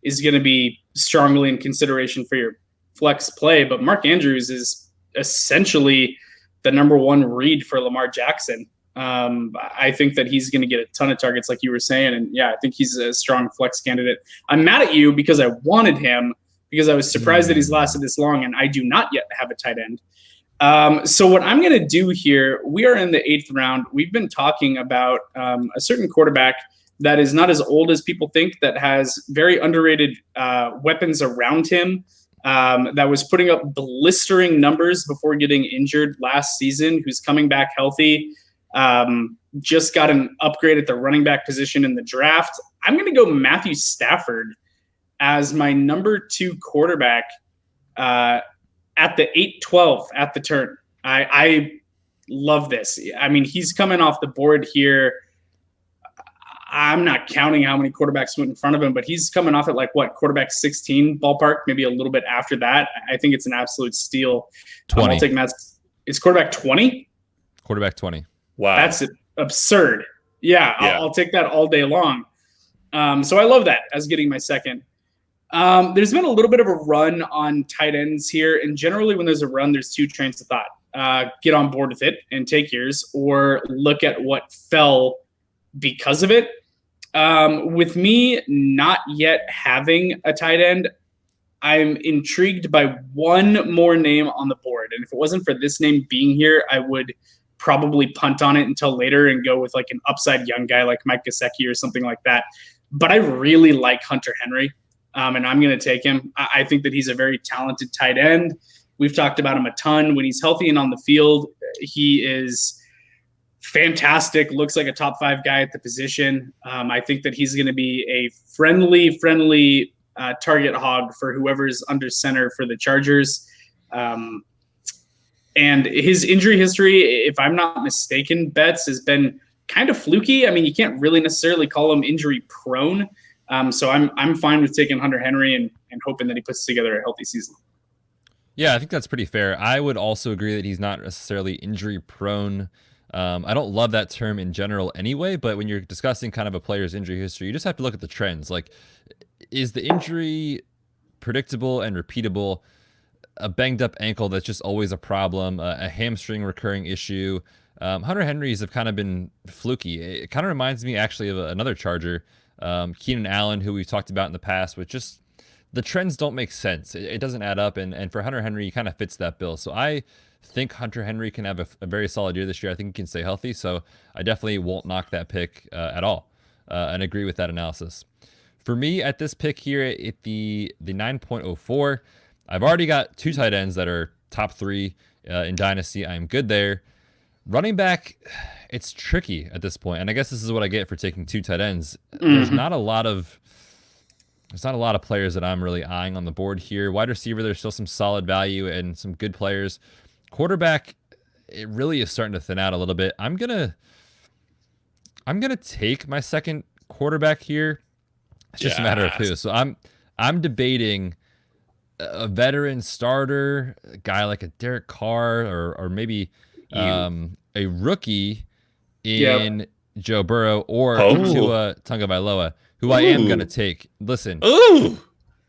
Speaker 3: is going to be strongly in consideration for your flex play, but Mark Andrews is essentially the number 1 read for Lamar Jackson. I think that he's going to get a ton of targets, like you were saying, and yeah, I think he's a strong flex candidate. I'm mad at you because I wanted him because I was surprised that he's lasted this long, and I do not yet have a tight end. So what I'm going to do here, we are in the 8th round. We've been talking about a certain quarterback that is not as old as people think, that has very underrated weapons around him. That was putting up blistering numbers before getting injured last season, who's coming back healthy, just got an upgrade at the running back position in the draft. I'm going to go Matthew Stafford as my number 2 quarterback at the 8-12 at the turn. I love this. I mean, he's coming off the board here. I'm not counting how many quarterbacks went in front of him, but he's coming off at quarterback 16 ballpark, maybe a little bit after that. I think it's an absolute steal.
Speaker 1: 20.
Speaker 3: I'll take Matt's. It's quarterback 20?
Speaker 1: Quarterback 20.
Speaker 2: Wow.
Speaker 3: That's absurd. Yeah. I'll take that all day long. So I love that as getting my second. There's been a little bit of a run on tight ends here. And generally when there's a run, there's 2 trains of thought. Get on board with it and take yours, or look at what fell because of it. With me not yet having a tight end, I'm intrigued by one more name on the board. And if it wasn't for this name being here, I would probably punt on it until later and go with like an upside young guy like Mike Gesicki or something like that. But I really like Hunter Henry, and I'm going to take him. I think that he's a very talented tight end. We've talked about him a ton. When he's healthy and on the field, he is fantastic. Looks like a top 5 guy at the position. I think that he's going to be a friendly target hog for whoever's under center for the Chargers. And his injury history, if I'm not mistaken, Betz, has been kind of fluky. I mean, you can't really necessarily call him injury prone. So I'm fine with taking Hunter Henry and hoping that he puts together a healthy season.
Speaker 1: Yeah, I think that's pretty fair. I would also agree that he's not necessarily injury prone. I don't love that term in general anyway, but when you're discussing kind of a player's injury history, you just have to look at the trends. Like, is the injury predictable and repeatable? A banged up ankle that's just always a problem, a hamstring recurring issue. Hunter Henry's have kind of been fluky. It kind of reminds me actually of another Charger, Keenan Allen, who we've talked about in the past, with just the trends don't make sense. It doesn't add up. And for Hunter Henry, he kind of fits that bill. So I think Hunter Henry can have a very solid year this year. I think he can stay healthy. So I definitely won't knock that pick at all and agree with that analysis. For me, at this pick here at the 9.04, I've already got 2 tight ends that are top 3 in Dynasty. I'm good there. Running back, it's tricky at this point, and I guess this is what I get for taking 2 tight ends. There's not a lot of players that I'm really eyeing on the board here. Wide receiver, there's still some solid value and some good players. Quarterback, it really is starting to thin out a little bit. I'm gonna take my second quarterback here. It's just a matter of who. So I'm debating a veteran starter, a guy like a Derek Carr, or maybe a rookie in Joe Burrow or Tua Tagovailoa, who I am going to take. Listen,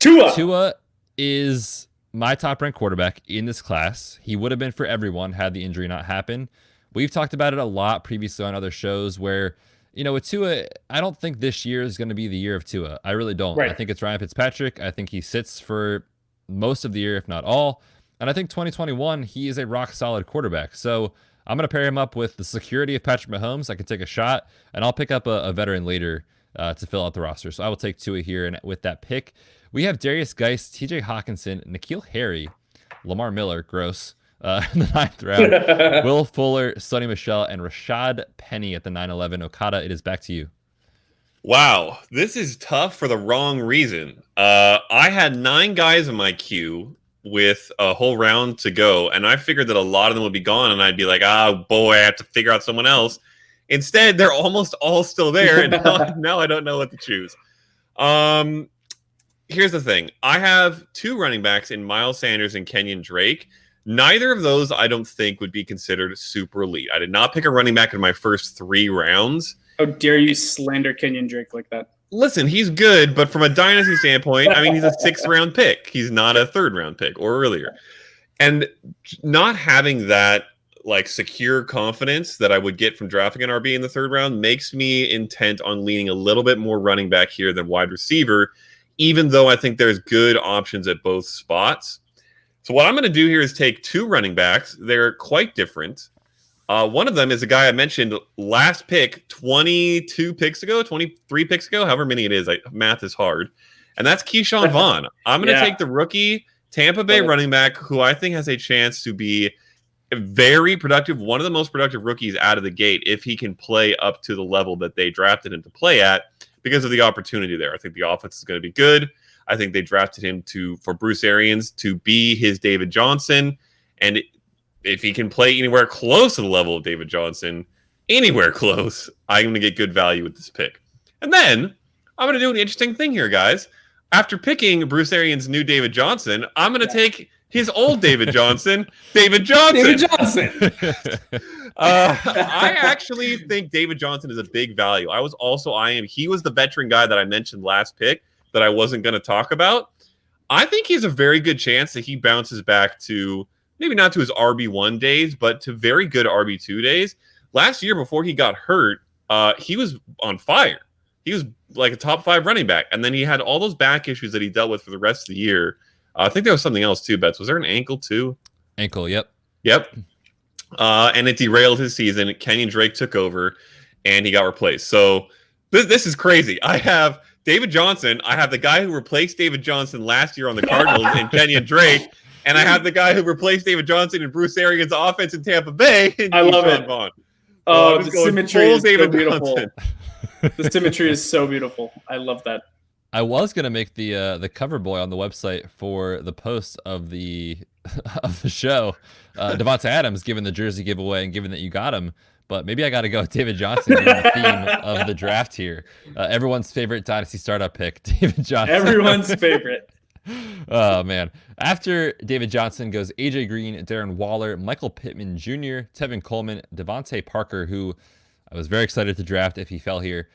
Speaker 1: Tua is my top-ranked quarterback in this class. He would have been for everyone had the injury not happened. We've talked about it a lot previously on other shows where, with Tua, I don't think this year is going to be the year of Tua. I really don't. Right. I think it's Ryan Fitzpatrick. I think he sits for most of the year, if not all. And I think 2021, he is a rock-solid quarterback. So I'm going to pair him up with the security of Patrick Mahomes. I can take a shot, and I'll pick up a veteran later to fill out the roster. So I will take Tua here. And with that pick, we have Darius Geist, TJ Hawkinson, N'Keal Harry, Lamar Miller, gross, in the 9th round, Will Fuller, Sonny Michel, and Rashad Penny at the 9-11. Okada, it is back to you.
Speaker 2: Wow, this is tough for the wrong reason. I had 9 guys in my queue with a whole round to go, and I figured that a lot of them would be gone, and I'd be like, oh boy, I have to figure out someone else. Instead, they're almost all still there, and now I don't know what to choose. Here's the thing. I have 2 running backs in Miles Sanders and Kenyon Drake. Neither of those I don't think would be considered super elite. I did not pick a running back in my first 3 rounds.
Speaker 3: How dare you slander Kenyon Drake like that?
Speaker 2: Listen, he's good, but from a dynasty standpoint, I mean, he's a 6th round pick. He's not a 3rd round pick or earlier. And not having that like secure confidence that I would get from drafting an RB in the 3rd round makes me intent on leaning a little bit more running back here than wide receiver, even though I think there's good options at both spots. So what I'm going to do here is take 2 running backs. They're quite different. One of them is a guy I mentioned last pick, 22 picks ago, 23 picks ago, however many it is. Math is hard. And that's Keyshawn Vaughn. I'm going to take the rookie Tampa Bay running back who I think has a chance to be very productive, one of the most productive rookies out of the gate if he can play up to the level that they drafted him to play at because of the opportunity there. I think the offense is going to be good. I think they drafted him for Bruce Arians to be his David Johnson. And if he can play anywhere close to the level of David Johnson, anywhere close, I'm going to get good value with this pick. And then I'm going to do an interesting thing here, guys. After picking Bruce Arians' new David Johnson, I'm going to take his old David Johnson, David Johnson.
Speaker 3: David Johnson.
Speaker 2: I actually think David Johnson is a big value. I was also eyeing him. He was the veteran guy that I mentioned last pick that I wasn't going to talk about. I think he has a very good chance that he bounces back to maybe not to his RB1 days, but to very good RB2 days. Last year, before he got hurt, he was on fire. He was like a top 5 running back. And then he had all those back issues that he dealt with for the rest of the year. I think there was something else too, Betz. Was there an ankle too?
Speaker 1: Ankle, yep.
Speaker 2: Yep. And it derailed his season. Kenyon Drake took over, and he got replaced. So this is crazy. I have David Johnson. I have the guy who replaced David Johnson last year on the Cardinals in Kenyon Drake. And I have the guy who replaced David Johnson in Bruce Arians' offense in Tampa Bay.
Speaker 3: I love it.
Speaker 2: Vaughn.
Speaker 3: Oh, the symmetry is so beautiful.
Speaker 2: Johnson.
Speaker 3: The symmetry is so beautiful. I love that.
Speaker 1: I was gonna make the cover boy on the website for the post of the show, Devonta Adams, given the jersey giveaway and given that you got him. But maybe I got to go with David Johnson in the theme of the draft here. Everyone's favorite dynasty startup pick, David Johnson.
Speaker 3: Everyone's favorite.
Speaker 1: Oh, man. After David Johnson goes AJ Green, Darren Waller, Michael Pittman Jr., Tevin Coleman, Devontae Parker, who I was very excited to draft if he fell here,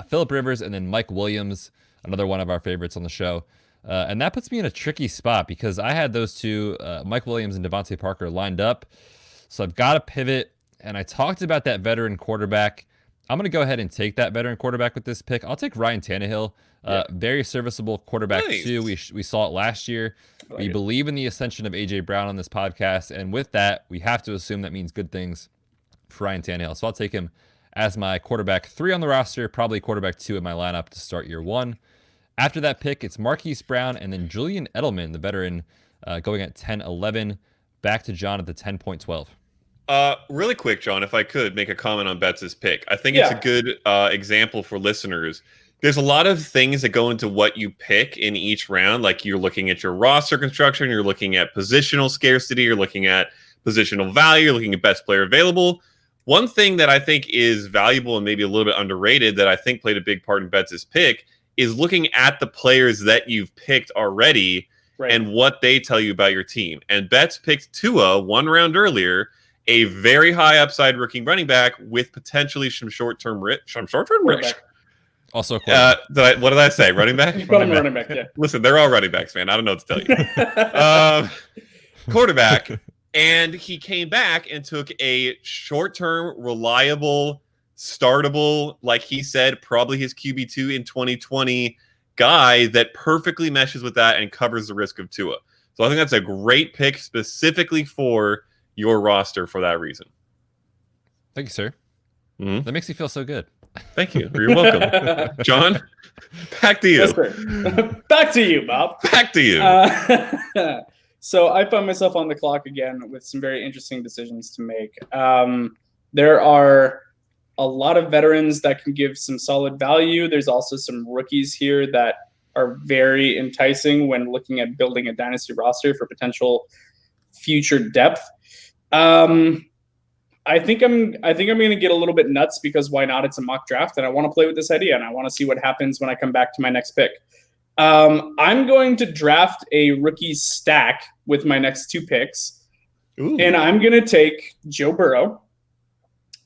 Speaker 1: Phillip Rivers, and then Mike Williams, another one of our favorites on the show. And that puts me in a tricky spot because I had those two, Mike Williams and Devontae Parker, lined up. So I've got to pivot. And I talked about that veteran quarterback. I'm going to go ahead and take that veteran quarterback with this pick. I'll take Ryan Tannehill. Very serviceable quarterback, too. We saw it last year. We believe in the ascension of A.J. Brown on this podcast. And with that, we have to assume that means good things for Ryan Tannehill. So I'll take him as my quarterback 3 on the roster, probably quarterback 2 in my lineup to start year 1. After that pick, it's Marquise Brown and then Julian Edelman, the veteran, going at 10-11. Back to John at the 10.12.
Speaker 2: Really quick, John, if I could make a comment on Betts' pick. I think it's a good example for listeners. There's a lot of things that go into what you pick in each round. Like you're looking at your roster construction, you're looking at positional scarcity, you're looking at positional value, you're looking at best player available. One thing that I think is valuable and maybe a little bit underrated that I think played a big part in Betts' pick is looking at the players that you've picked already and what they tell you about your team. And Betts picked Tua 1 round earlier, a very high upside rookie running back with potentially some short-term risk.
Speaker 1: Also,
Speaker 2: what did I say? Running back?
Speaker 3: Running back, yeah.
Speaker 2: Listen, they're all running backs, man. I don't know what to tell you. Quarterback, and he came back and took a short-term, reliable, startable, like he said, probably his QB2 in 2020 guy that perfectly meshes with that and covers the risk of Tua. So I think that's a great pick specifically for your roster for that reason.
Speaker 1: Thank you, sir.
Speaker 2: Mm-hmm.
Speaker 1: That makes me feel so good.
Speaker 2: Thank you. You're welcome. John, back to you.
Speaker 3: Back to you, Bob.
Speaker 2: Back to you.
Speaker 3: So I found myself on the clock again with some very interesting decisions to make. There are a lot of veterans that can give some solid value. There's also some rookies here that are very enticing when looking at building a dynasty roster for potential future depth. I think I'm going to get a little bit nuts because why not? It's a mock draft and I want to play with this idea and I want to see what happens when I come back to my next pick. I'm going to draft a rookie stack with my next 2 picks.
Speaker 2: Ooh.
Speaker 3: And I'm going to take Joe Burrow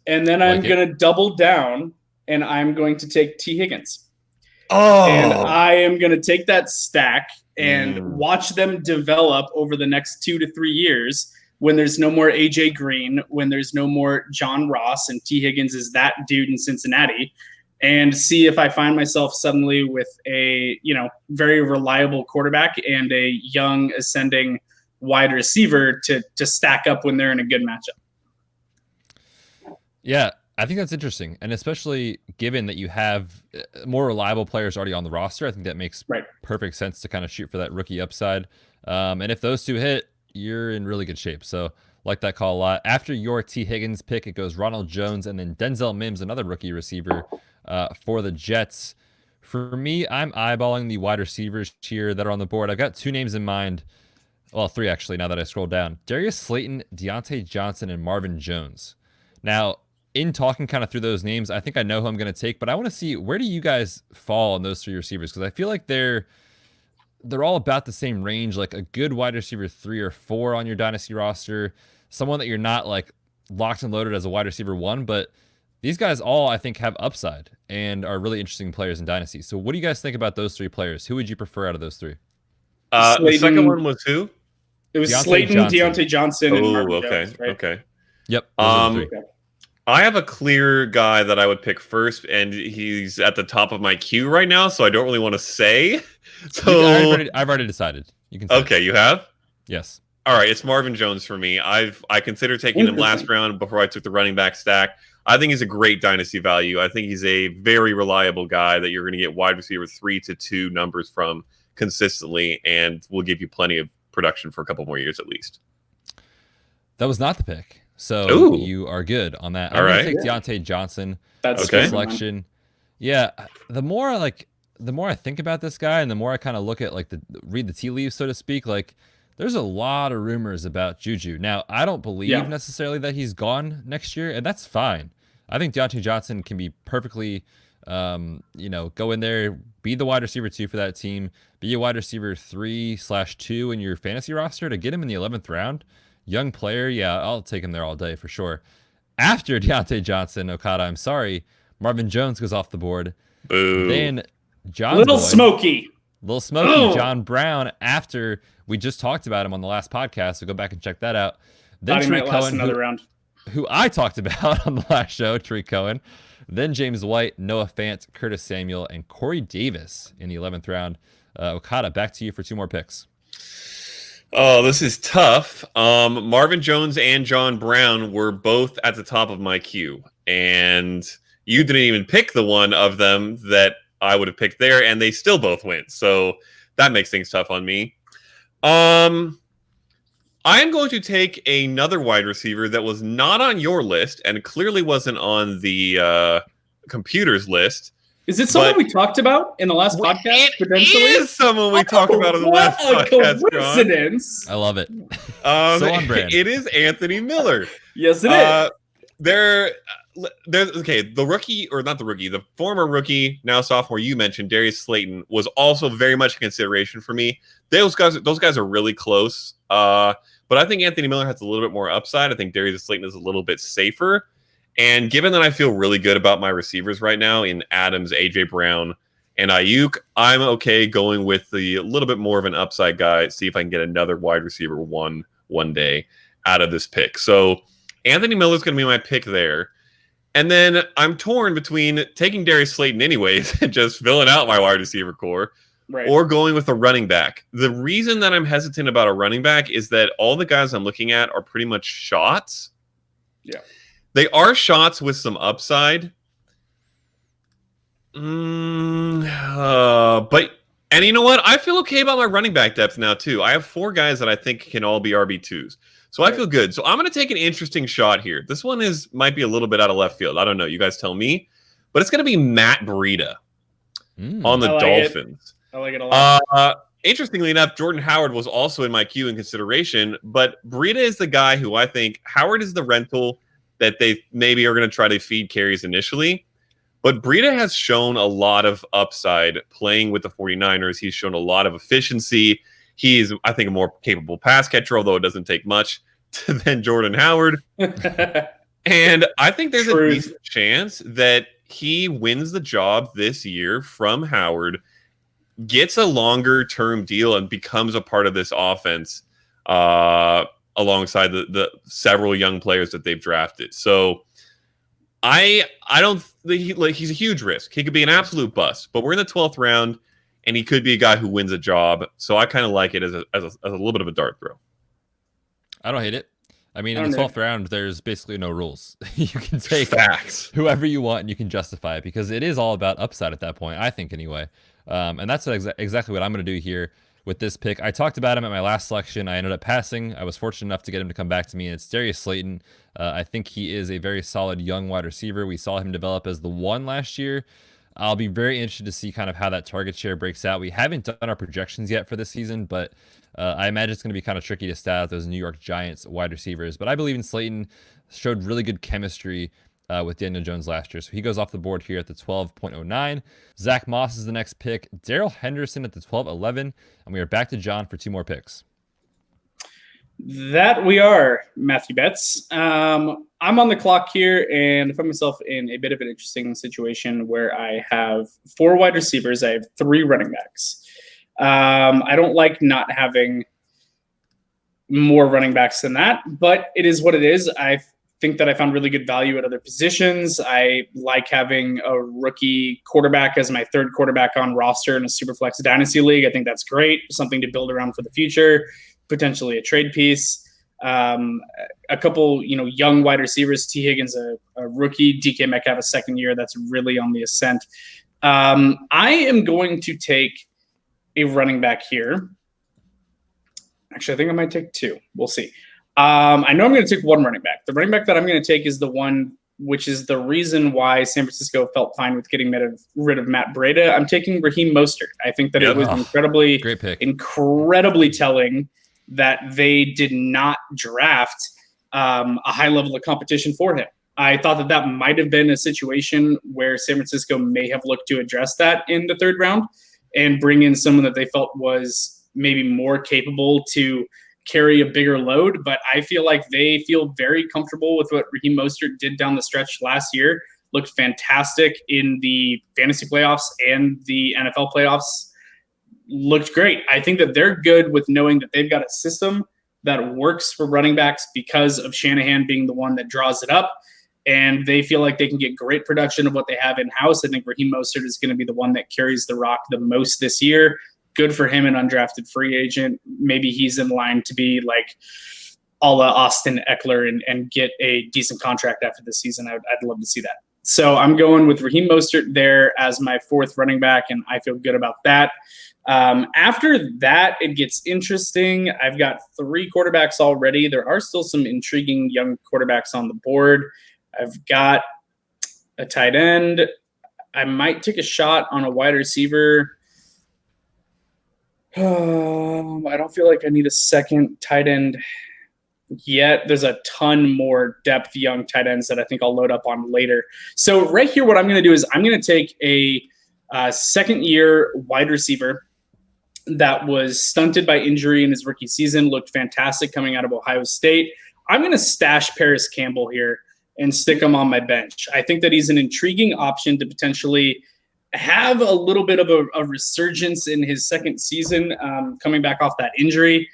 Speaker 3: and then I'm going to double down and I'm going to take T. Higgins.
Speaker 2: Oh.
Speaker 3: And I am going to take that stack and watch them develop over the next 2 to 3 years when there's no more AJ Green, when there's no more John Ross and T. Higgins is that dude in Cincinnati, and see if I find myself suddenly with a, very reliable quarterback and a young ascending wide receiver to stack up when they're in a good matchup.
Speaker 1: Yeah, I think that's interesting. And especially given that you have more reliable players already on the roster, I think that makes perfect sense to kind of shoot for that rookie upside. And if those 2 hit, you're in really good shape. So like that call a lot. After your T. Higgins pick, it goes Ronald Jones and then Denzel Mims, another rookie receiver for the Jets. For me, I'm eyeballing the wide receivers here that are on the board. I've got 2 names in mind. Well, 3 actually, now that I scroll down. Darius Slayton, Deontay Johnson, and Marvin Jones. Now, in talking kind of through those names, I think I know who I'm going to take, but I want to see, where do you guys fall on those 3 receivers? Because I feel like they're all about the same range, like a good wide receiver 3 or 4 on your dynasty roster, someone that you're not like locked and loaded as a wide receiver 1, but these guys all, I think, have upside and are really interesting players in dynasty. So what do you guys think about those 3 players? Who would you prefer out of those 3?
Speaker 2: The second one was who?
Speaker 3: It was Deontay Johnson, and Marvin Jones, right?
Speaker 2: Okay.
Speaker 1: Yep.
Speaker 2: I have a clear guy that I would pick first, and he's at the top of my queue right now, so I don't really want to say. So
Speaker 1: I've already decided. You can say
Speaker 2: Okay, you have?
Speaker 1: yes.
Speaker 2: All right, it's Marvin Jones for me. I considered taking him last round before I took the running back stack. I think he's a great dynasty value. I think he's a very reliable guy that you're going to get wide receiver 3 to 2 numbers from consistently, and will give you plenty of production for a couple more years at least.
Speaker 1: That was not the pick. So
Speaker 2: Ooh.
Speaker 1: you are good on that.
Speaker 2: All
Speaker 1: I'm
Speaker 2: right.
Speaker 1: going to take Deontay Johnson.
Speaker 3: That's
Speaker 2: Okay.
Speaker 3: good.
Speaker 1: Selection. Yeah, the more I think about this guy, and the more I kind of look at read the tea leaves, so to speak, there's a lot of rumors about Juju. Now, I don't believe necessarily that he's gone next year, and that's fine. I think Deontay Johnson can be perfectly, go in there, be the wide receiver 2 for that team, be a wide receiver 3/2 in your fantasy roster to get him in the 11th round. Young player, yeah, I'll take him there all day for sure. After Deontay Johnson, Okada, I'm sorry, Marvin Jones goes off the board.
Speaker 2: Boo.
Speaker 1: Then John
Speaker 3: Little
Speaker 1: Boyd,
Speaker 3: Smoky.
Speaker 1: Little Smoky, John Brown, after we just talked about him on the last podcast, so go back and check that out. Then Tariq Cohen, who I talked about on the last show, Tariq Cohen. Then James White, Noah Fant, Curtis Samuel, and Corey Davis in the 11th round. Okada, back to you for 2 more picks.
Speaker 2: Oh, this is tough. Marvin Jones and John Brown were both at the top of my queue, and you didn't even pick the one of them that I would have picked there, and they still both went. So that makes things tough on me. I am going to take another wide receiver that was not on your list and clearly wasn't on the computer's list.
Speaker 3: Is it someone we talked about in the last podcast? Potentially,
Speaker 2: it is someone we talked about in the last podcast.
Speaker 3: Coincidence!
Speaker 2: John.
Speaker 1: I love it.
Speaker 2: So
Speaker 1: on brand.
Speaker 2: It is Anthony Miller.
Speaker 3: Yes, it is.
Speaker 2: There's the rookie, or not the rookie, the former rookie, now sophomore. You mentioned Darius Slayton was also very much a consideration for me. Those guys are really close. But I think Anthony Miller has a little bit more upside. I think Darius Slayton is a little bit safer. And given that I feel really good about my receivers right now in Adams, AJ Brown, and Ayuk, I'm okay going with the little bit more of an upside guy. See if I can get another wide receiver one day out of this pick. So Anthony Miller is going to be my pick there. And then I'm torn between taking Darius Slayton anyways and just filling out my wide receiver core, or going with a running back. The reason that I'm hesitant about a running back is that all the guys I'm looking at are pretty much shots.
Speaker 3: Yeah.
Speaker 2: They are shots with some upside. But, and you know what? I feel okay about my running back depth now, too. I have 4 guys that I think can all be RB2s. So I feel good. So I'm going to take an interesting shot here. This one might be a little bit out of left field. I don't know. You guys tell me. But it's going to be Matt Breida on the Dolphins.
Speaker 3: I like it a lot.
Speaker 2: Interestingly enough, Jordan Howard was also in my queue in consideration. But Breida is the guy who I think Howard is the rental that they maybe are going to try to feed carries initially. But Breida has shown a lot of upside playing with the 49ers. He's shown a lot of efficiency. He's, I think, a more capable pass catcher, although it doesn't take much than Jordan Howard. And I think there's a decent chance that he wins the job this year from Howard, gets a longer-term deal, and becomes a part of this offense alongside the several young players that they've drafted. So I don't think he's a huge risk. He could be an absolute bust, but we're in the 12th round, and he could be a guy who wins a job. So I kind of like it as a little bit of a dart throw.
Speaker 1: I don't hate it. I mean, in the 12th round, there's basically no rules. You can take
Speaker 2: facts,
Speaker 1: whoever you want, and you can justify it because it is all about upside at that point, I think, anyway. And that's exactly what I'm going to do here with this pick. I talked about him at my last selection. I ended up passing. I was fortunate enough to get him to come back to me. It's Darius Slayton. I think he is a very solid young wide receiver. We saw him develop as the 1 last year. I'll be very interested to see kind of how that target share breaks out. We haven't done our projections yet for this season, but I imagine it's going to be kind of tricky to stat out those New York Giants wide receivers. But I believe in Slayton. Showed really good chemistry with Daniel Jones last year. So he goes off the board here at the 12.09. Zach Moss is the next pick. Darrell Henderson at the 12.11. And we are back to John for 2 more picks.
Speaker 3: That we are, Matthew Betz. I'm on the clock here, and I find myself in a bit of an interesting situation where I have 4 wide receivers. I have 3 running backs. I don't like not having more running backs than that, but it is what it is. I think that I found really good value at other positions. I like having a rookie quarterback as my third quarterback on roster in a Superflex Dynasty league. I think that's great, something to build around for the future, potentially a trade piece. A couple, young wide receivers. T. Higgins, a rookie. DK Metcalf, a second year. That's really on the ascent. I am going to take a running back here. Actually, I think I might take two. We'll see. I know I'm going to take one running back. The running back that I'm going to take is the one which is the reason why San Francisco felt fine with getting rid of Matt Breida. I'm taking Raheem Mostert. I think that it was incredibly telling that they did not draft a high level of competition for him. I thought that might have been a situation where San Francisco may have looked to address that in the third round and bring in someone that they felt was maybe more capable to carry a bigger load. But I feel like they feel very comfortable with what Raheem Mostert did down the stretch last year. Looked fantastic in the fantasy playoffs and the NFL playoffs. Looked great. I think that they're good with knowing that they've got a system that works for running backs because of Shanahan being the one that draws it up. And they feel like they can get great production of what they have in-house. I think Raheem Mostert is going to be the one that carries the rock the most this year. Good for him, an undrafted free agent. Maybe he's in line to be like a la Austin Eckler and get a decent contract after the season. I'd love to see that. So I'm going with Raheem Mostert there as my fourth running back, and I feel good about that. After that, it gets interesting. I've got three quarterbacks already. There are still some intriguing young quarterbacks on the board. I've got a tight end. I might take a shot on a wide receiver. I don't feel like I need a second tight end yet. There's a ton more depth young tight ends that I think I'll load up on later. So right here, what I'm going to do is I'm going to take a second-year wide receiver that was stunted by injury in his rookie season, looked fantastic coming out of Ohio State. I'm going to stash Paris Campbell here and stick him on my bench. I think that he's an intriguing option to potentially have a little bit of a resurgence in his second season, coming back off that injury.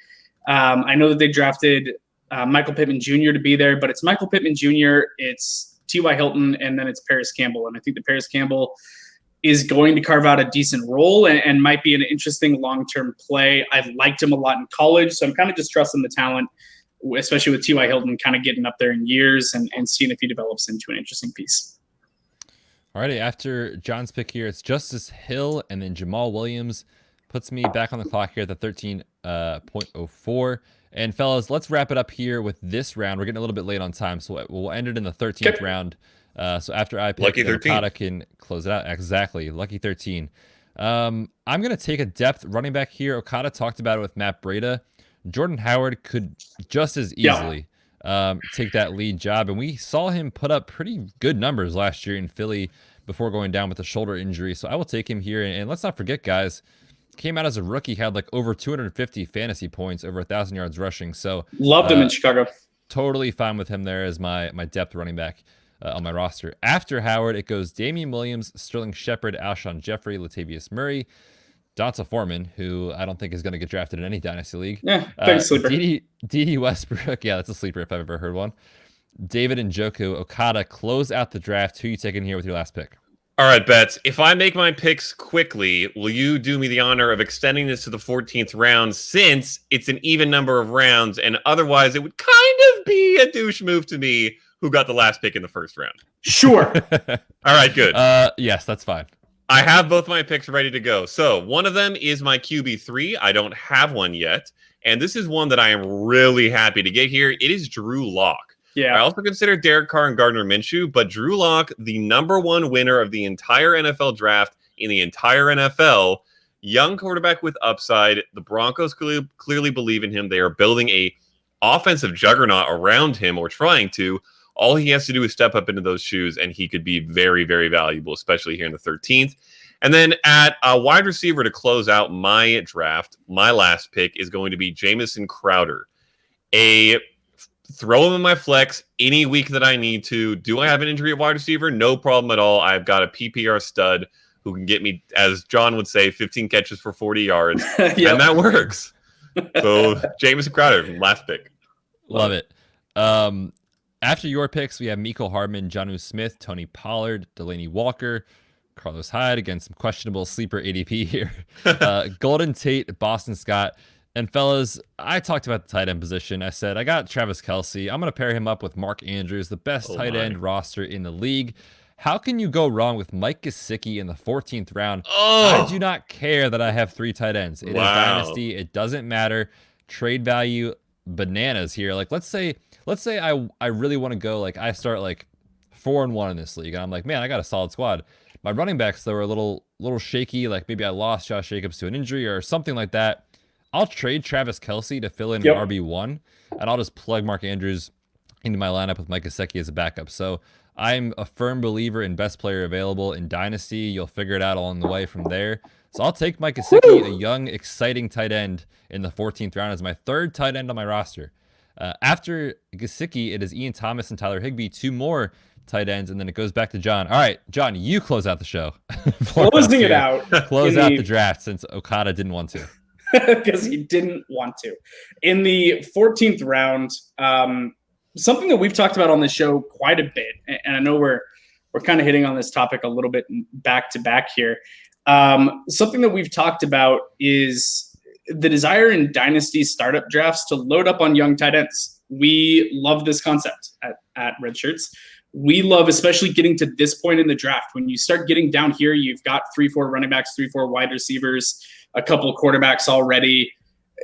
Speaker 3: I know that they drafted Michael Pittman Jr. to be there, but it's Michael Pittman Jr., it's T.Y. Hilton, and then it's Paris Campbell. And I think that Paris Campbell is going to carve out a decent role and might be an interesting long-term play. I liked him a lot in college, so I'm kind of just trusting the talent, especially with T.Y. Hilton kind of getting up there in years and seeing if he develops into an interesting piece.
Speaker 1: Alrighty, after John's pick here, it's Justice Hill and then Jamal Williams. Puts me back on the clock here at the 13.04. And fellas, let's wrap it up here with this round. We're getting a little bit late on time, so we'll end it in the 13th round. So after I pick, Okada can close it out. Exactly, lucky 13. I'm going to take a depth running back here. Okada talked about it with Matt Breida. Jordan Howard could just as easily take that lead job. And we saw him put up pretty good numbers last year in Philly before going down with a shoulder injury. So I will take him here. And let's not forget, guys, came out as a rookie, had like over 250 fantasy points, over 1,000 yards rushing. So
Speaker 3: loved him in Chicago.
Speaker 1: Totally fine with him there as my depth running back on my roster. After Howard, it goes Damian Williams, Sterling Shepard, Alshon Jeffrey, Latavius Murray, Donta Foreman, who I don't think is going to get drafted in any Dynasty league.
Speaker 3: Yeah, big sleeper.
Speaker 1: D.D. Westbrook. Yeah, that's a sleeper if I've ever heard one. David Njoku. Okada, close out the draft. Who are you taking here with your last pick?
Speaker 2: All right, Betz. If I make my picks quickly, will you do me the honor of extending this to the 14th round, since it's an even number of rounds, and otherwise it would kind of be a douche move to me who got the last pick in the first round?
Speaker 3: Sure.
Speaker 2: All right, good.
Speaker 1: Yes, that's fine.
Speaker 2: I have both my picks ready to go. So one of them is my QB3. I don't have one yet. And this is one that I am really happy to get here. It is Drew Lock.
Speaker 3: Yeah.
Speaker 2: I also consider Derek Carr and Gardner Minshew, but Drew Lock, the #1 winner of the entire NFL draft in the entire NFL, young quarterback with upside. The Broncos clearly believe in him. They are building a offensive juggernaut around him, or trying to. All he has to do is step up into those shoes, and he could be very, very valuable, especially here in the 13th. And then at a wide receiver to close out my draft, my last pick is going to be Jamison Crowder. Throw him in my flex any week that I need to. Do I have an injury at wide receiver? No problem at all. I've got a PPR stud who can get me, as John would say, 15 catches for 40 yards. Yep. And that works. So Jamison Crowder, last pick.
Speaker 1: Love it. After your picks, we have Mecole Hardman, Jonnu Smith, Tony Pollard, Delaney Walker, Carlos Hyde, again, some questionable sleeper ADP here. Golden Tate, Boston Scott. And fellas, I talked about the tight end position. I said, I got Travis Kelce. I'm going to pair him up with Mark Andrews, the best tight end roster in the league. How can you go wrong with Mike Gesicki in the 14th round? I do not care that I have 3 tight ends. It is Dynasty. It doesn't matter. Trade value, bananas here. Like, let's say I really want to go, like, I start like 4-1 in this league, and I'm like, man, I got a solid squad. My running backs, though, are a little shaky. Like, maybe I lost Josh Jacobs to an injury or something like that. I'll trade Travis Kelce to fill in RB1, and I'll just plug Mark Andrews into my lineup with Mike Gesicki as a backup. So I'm a firm believer in best player available in Dynasty. You'll figure it out along the way from there. So I'll take Mike Gesicki, a young, exciting tight end in the 14th round, as my 3rd tight end on my roster. After Gesicki, it is Ian Thomas and Tyler Higbee, 2 more tight ends, and then it goes back to John. All right, John, you close out the show.
Speaker 3: Closing it out.
Speaker 1: Close out the draft since Okada didn't want to.
Speaker 3: Because he didn't want to. In the 14th round, something that we've talked about on the show quite a bit, and I know we're kind of hitting on this topic a little bit back to back here. Something that we've talked about is the desire in Dynasty startup drafts to load up on young tight ends. We love this concept at Redshirts. We love especially getting to this point in the draft. When you start getting down here, you've got 3-4 running backs, 3-4 wide receivers, a couple of quarterbacks already.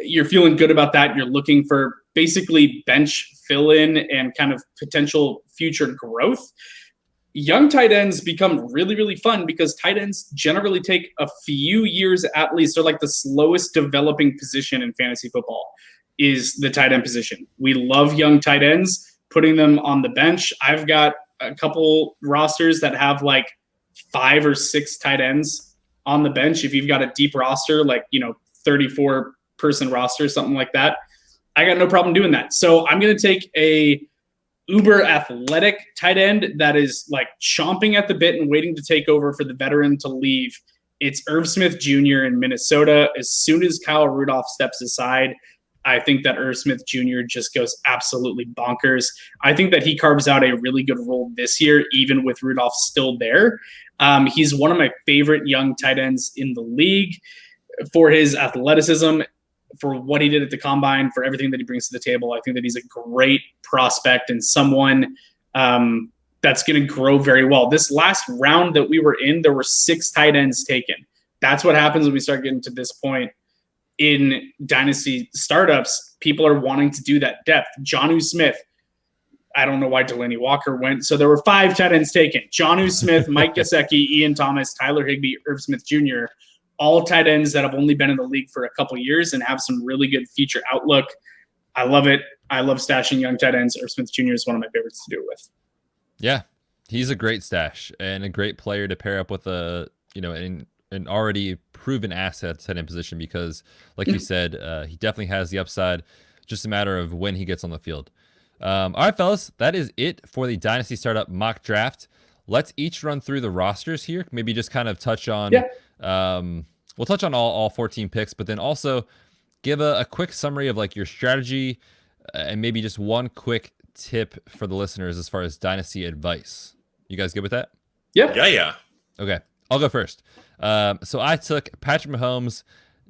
Speaker 3: You're feeling good about that. You're looking for basically bench fill-in and kind of potential future growth. Young tight ends become really, really fun because tight ends generally take a few years at least. They're like the slowest developing position in fantasy football is the tight end position. We love young tight ends, putting them on the bench. I've got a couple rosters that have like 5 or 6 tight ends on the bench. If you've got a deep roster, like, 34 person roster, something like that, I got no problem doing that. So I'm going to take a uber athletic tight end that is like chomping at the bit and waiting to take over for the veteran to leave. It's Irv Smith Jr. in Minnesota. As soon as Kyle Rudolph steps aside, I think that Irv Smith Jr. just goes absolutely bonkers. I think that he carves out a really good role this year, even with Rudolph still there. He's one of my favorite young tight ends in the league for his athleticism, for what he did at the combine, for everything that he brings to the table. I think that he's a great prospect and someone that's going to grow very well. This last round that we were in, there were 6 tight ends taken. That's what happens when we start getting to this point in Dynasty startups. People are wanting to do that depth. Jonnu Smith, I don't know why Delaney Walker went. So there were 5 tight ends taken. Jonnu Smith, Mike Gesicki, Ian Thomas, Tyler Higbee, Irv Smith Jr., all tight ends that have only been in the league for a couple years and have some really good future outlook. I love it. I love stashing young tight ends. Irv Smith Jr. is one of my favorites to do it with.
Speaker 1: Yeah, he's a great stash and a great player to pair up with an already proven asset tight end position because, like you said, he definitely has the upside. Just a matter of when he gets on the field. All right, fellas, that is it for the Dynasty Startup mock draft. Let's each run through the rosters here. Maybe just kind of touch on, we'll touch on all 14 picks, but then also give a quick summary of like your strategy and maybe just one quick tip for the listeners as far as Dynasty advice. You guys good with that?
Speaker 2: Yeah.
Speaker 1: Okay, I'll go first. So I took Patrick Mahomes,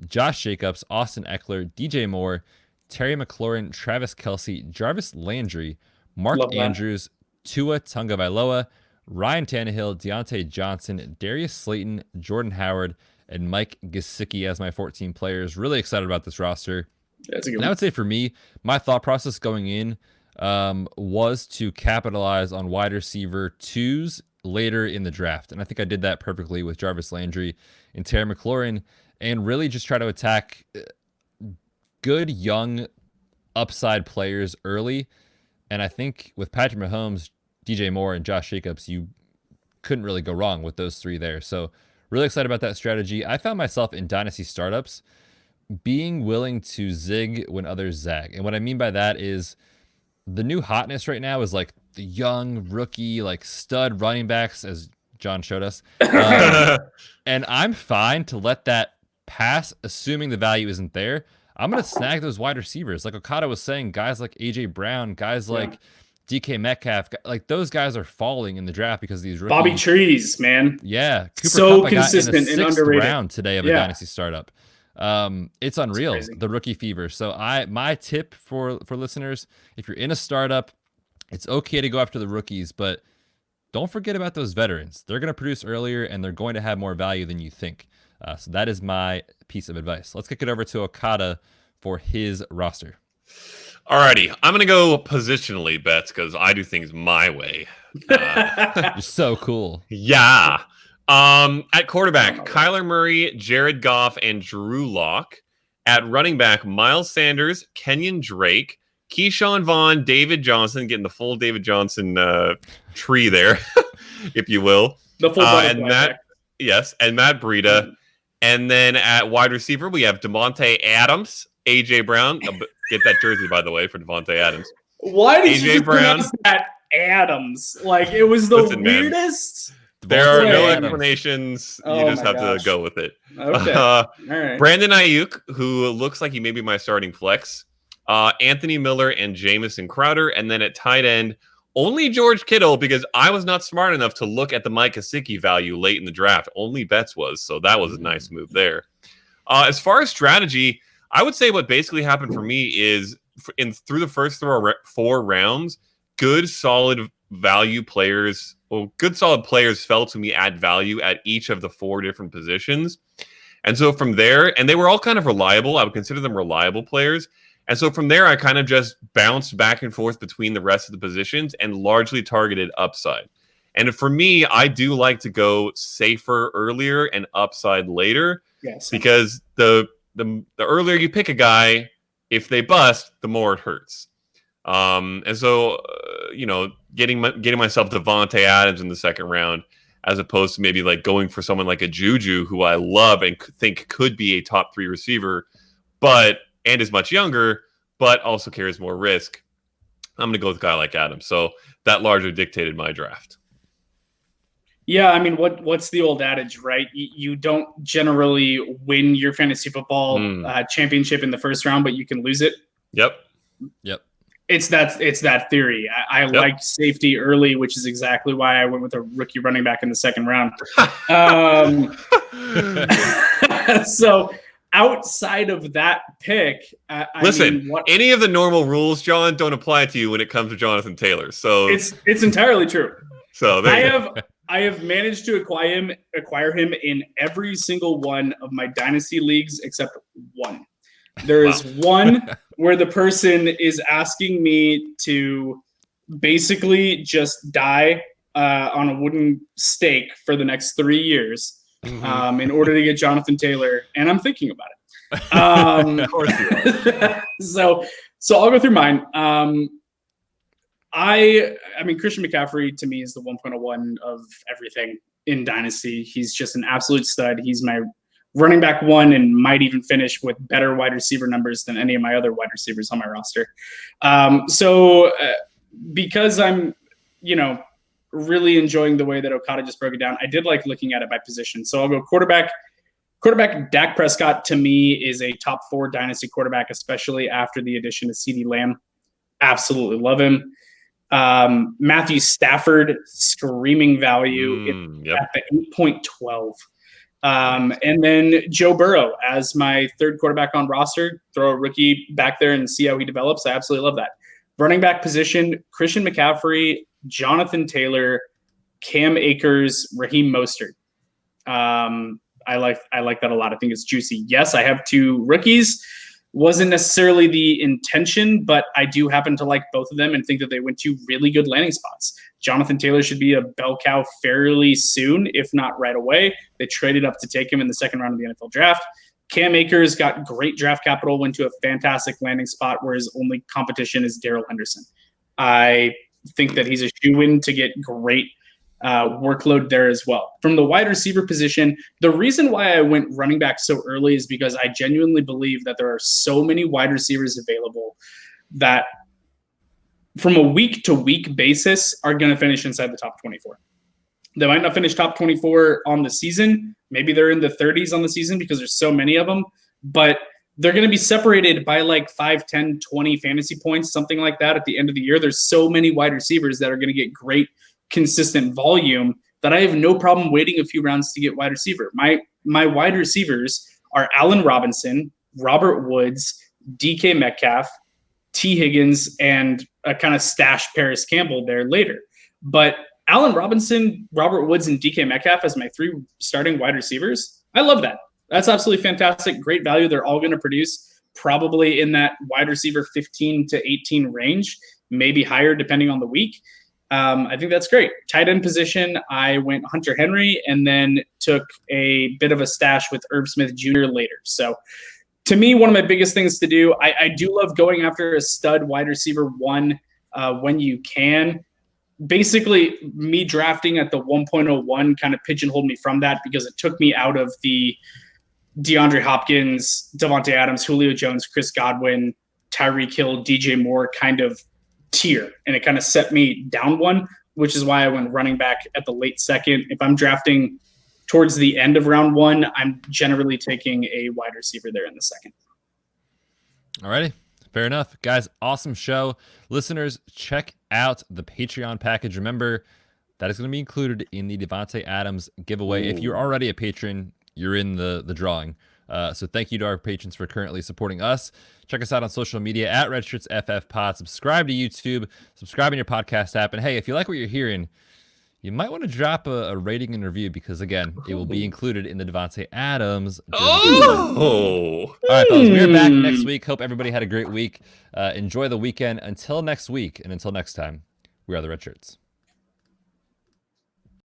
Speaker 1: Josh Jacobs, Austin Eckler, DJ Moore, Terry McLaurin, Travis Kelce, Jarvis Landry, Mark Andrews, Tua Tagovailoa, Ryan Tannehill, Deontay Johnson, Darius Slayton, Jordan Howard, and Mike Gesicki as my 14 players. Really excited about this roster.
Speaker 3: That's a good one.
Speaker 1: And I would say for me, my thought process going in was to capitalize on wide receiver 2s later in the draft. And I think I did that perfectly with Jarvis Landry and Terry McLaurin, and really just try to attack good young upside players early. And I think with Patrick Mahomes, DJ Moore, and Josh Jacobs, you couldn't really go wrong with those 3 there. So really excited about that strategy. I found myself in Dynasty startups being willing to zig when others zag. And what I mean by that is the new hotness right now is like the young rookie, like stud running backs, as John showed us. And I'm fine to let that pass, assuming the value isn't there. I'm going to snag those wide receivers. Like Okada was saying, guys like A.J. Brown, guys like DK Metcalf, like those guys are falling in the draft because these rookies.
Speaker 3: Bobby Trees, man.
Speaker 1: Yeah, Cooper
Speaker 3: So
Speaker 1: Kupp,
Speaker 3: consistent
Speaker 1: I got in
Speaker 3: and
Speaker 1: the 6th
Speaker 3: underrated.
Speaker 1: round today of a dynasty startup. It's unreal,
Speaker 3: crazy.
Speaker 1: the rookie fever. So my tip for listeners, if you're in a startup, it's okay to go after the rookies, but don't forget about those veterans. They're going to produce earlier, and they're going to have more value than you think. So that is my piece of advice. Let's kick it over to Okada for his roster.
Speaker 2: Alrighty, I'm going to go positionally, Betz, because I do things my way.
Speaker 1: You're so cool.
Speaker 2: Yeah. At quarterback, Kyler Murray, Jared Goff, and Drew Lock. At running back, Miles Sanders, Kenyon Drake, Keyshawn Vaughn, David Johnson, getting the full David Johnson tree there, if you will.
Speaker 3: The full
Speaker 2: and Matt Breida. And then at wide receiver, we have Devontae Adams, AJ Brown. Get that jersey, by the way, for Devontae Adams.
Speaker 3: Why did you
Speaker 2: AJ Brown
Speaker 3: pronounce that Adams? Like, it was the weirdest.
Speaker 2: There are no
Speaker 3: Adams.
Speaker 2: explanations.
Speaker 3: Oh
Speaker 2: You just
Speaker 3: my
Speaker 2: have
Speaker 3: gosh.
Speaker 2: to go with it.
Speaker 3: Okay. All right.
Speaker 2: Brandon Ayuk, who looks like he may be my starting flex. Anthony Miller and Jamison Crowder. And then at tight end, only George Kittle, because I was not smart enough to look at the Mike Gesicki value late in the draft. Only Betz was. So that was a nice move there. As far as strategy, I would say what basically happened for me is through the first 4 rounds, good solid players fell to me at value at each of the 4 different positions. And so from there, and they were all kind of reliable. I would consider them reliable players. And so from there, I kind of just bounced back and forth between the rest of the positions and largely targeted upside. And for me, I do like to go safer earlier and upside later.
Speaker 3: Yes.
Speaker 2: Because the earlier you pick a guy, if they bust, the more it hurts. And so, getting myself Devontae Adams in the second round, as opposed to maybe like going for someone like a Juju, who I love and think could be a top 3 receiver, and is much younger, but also carries more risk. I'm going to go with a guy like Adams. So that largely dictated my draft.
Speaker 3: Yeah, I mean, what's the old adage, right? You don't generally win your fantasy football championship in the first round, but you can lose it.
Speaker 2: Yep.
Speaker 3: It's that theory. I like safety early, which is exactly why I went with a rookie running back in the second round. So outside of that pick,
Speaker 2: any of the normal rules, John, don't apply to you when it comes to Jonathan Taylor. So
Speaker 3: it's entirely true.
Speaker 2: So
Speaker 3: I have managed to acquire him in every single one of my dynasty leagues except one. There is one where the person is asking me to basically just die on a wooden stake for the next 3 years in order to get Jonathan Taylor, and I'm thinking about it.
Speaker 2: Of course you are.
Speaker 3: So I'll go through mine. I mean, Christian McCaffrey to me is the 1.01 of everything in Dynasty. He's just an absolute stud. He's my running back 1 and might even finish with better wide receiver numbers than any of my other wide receivers on my roster. Because I'm, really enjoying the way that Okada just broke it down, I did like looking at it by position. So I'll go quarterback. Quarterback Dak Prescott to me is a top 4 Dynasty quarterback, especially after the addition of CeeDee Lamb. Absolutely love him. Matthew Stafford, screaming value at the 8.12. And then Joe Burrow as my 3rd quarterback on roster. Throw a rookie back there and see how he develops. I absolutely love that. Running back position, Christian McCaffrey, Jonathan Taylor, Cam Akers, Raheem Mostert. I like that a lot. I think it's juicy. Yes, I have 2 rookies. Wasn't necessarily the intention, but I do happen to like both of them and think that they went to really good landing spots. Jonathan Taylor should be a bell cow fairly soon, if not right away. They traded up to take him in the second round of the NFL draft. Cam Akers got great draft capital, went to a fantastic landing spot where his only competition is Darrell Henderson. I think that he's a shoo-in to get great workload there as well. From the wide receiver position, the reason why I went running back so early is because I genuinely believe that there are so many wide receivers available that from a week-to-week basis are going to finish inside the top 24. They might not finish top 24 on the season. Maybe they're in the 30s on the season because there's so many of them. But they're going to be separated by like 5, 10, 20 fantasy points, something like that at the end of the year. There's so many wide receivers that are going to get great, consistent volume that I have no problem waiting a few rounds to get wide receiver. My wide receivers are Allen Robinson, Robert Woods, DK Metcalf, T. Higgins, and a kind of stash Paris Campbell there later. But Allen Robinson, Robert Woods, and DK Metcalf as my 3 starting wide receivers, I love that. That's absolutely fantastic. Great value. They're all going to produce probably in that wide receiver 15 to 18 range, maybe higher depending on the week. I think that's great. Tight end position, I went Hunter Henry and then took a bit of a stash with Irv Smith Jr. later. So to me, one of my biggest things to do, I do love going after a stud wide receiver 1 when you can. Basically, me drafting at the 1.01 kind of pigeonholed me from that because it took me out of the DeAndre Hopkins, Devontae Adams, Julio Jones, Chris Godwin, Tyreek Hill, DJ Moore kind of tier. And it kind of set me down one, which is why I went running back at the late second. If I'm drafting towards the end of round 1, I'm generally taking a wide receiver there in the second.
Speaker 1: Alrighty. Fair enough. Guys, awesome show. Listeners, check out the Patreon package. Remember, that is going to be included in the Devontae Adams giveaway. If you're already a patron, you're in the drawing. So thank you to our patrons for currently supporting us. Check us out on social media at Redshirts FFPod. Subscribe to YouTube. Subscribe in your podcast app. And hey, if you like what you're hearing, you might want to drop a rating and review because, again, it will be included in the Devontae Adams.
Speaker 2: Oh!
Speaker 1: All right, fellas, we're back next week. Hope everybody had a great week. Enjoy the weekend. Until next week, and until next time, we are the Redshirts.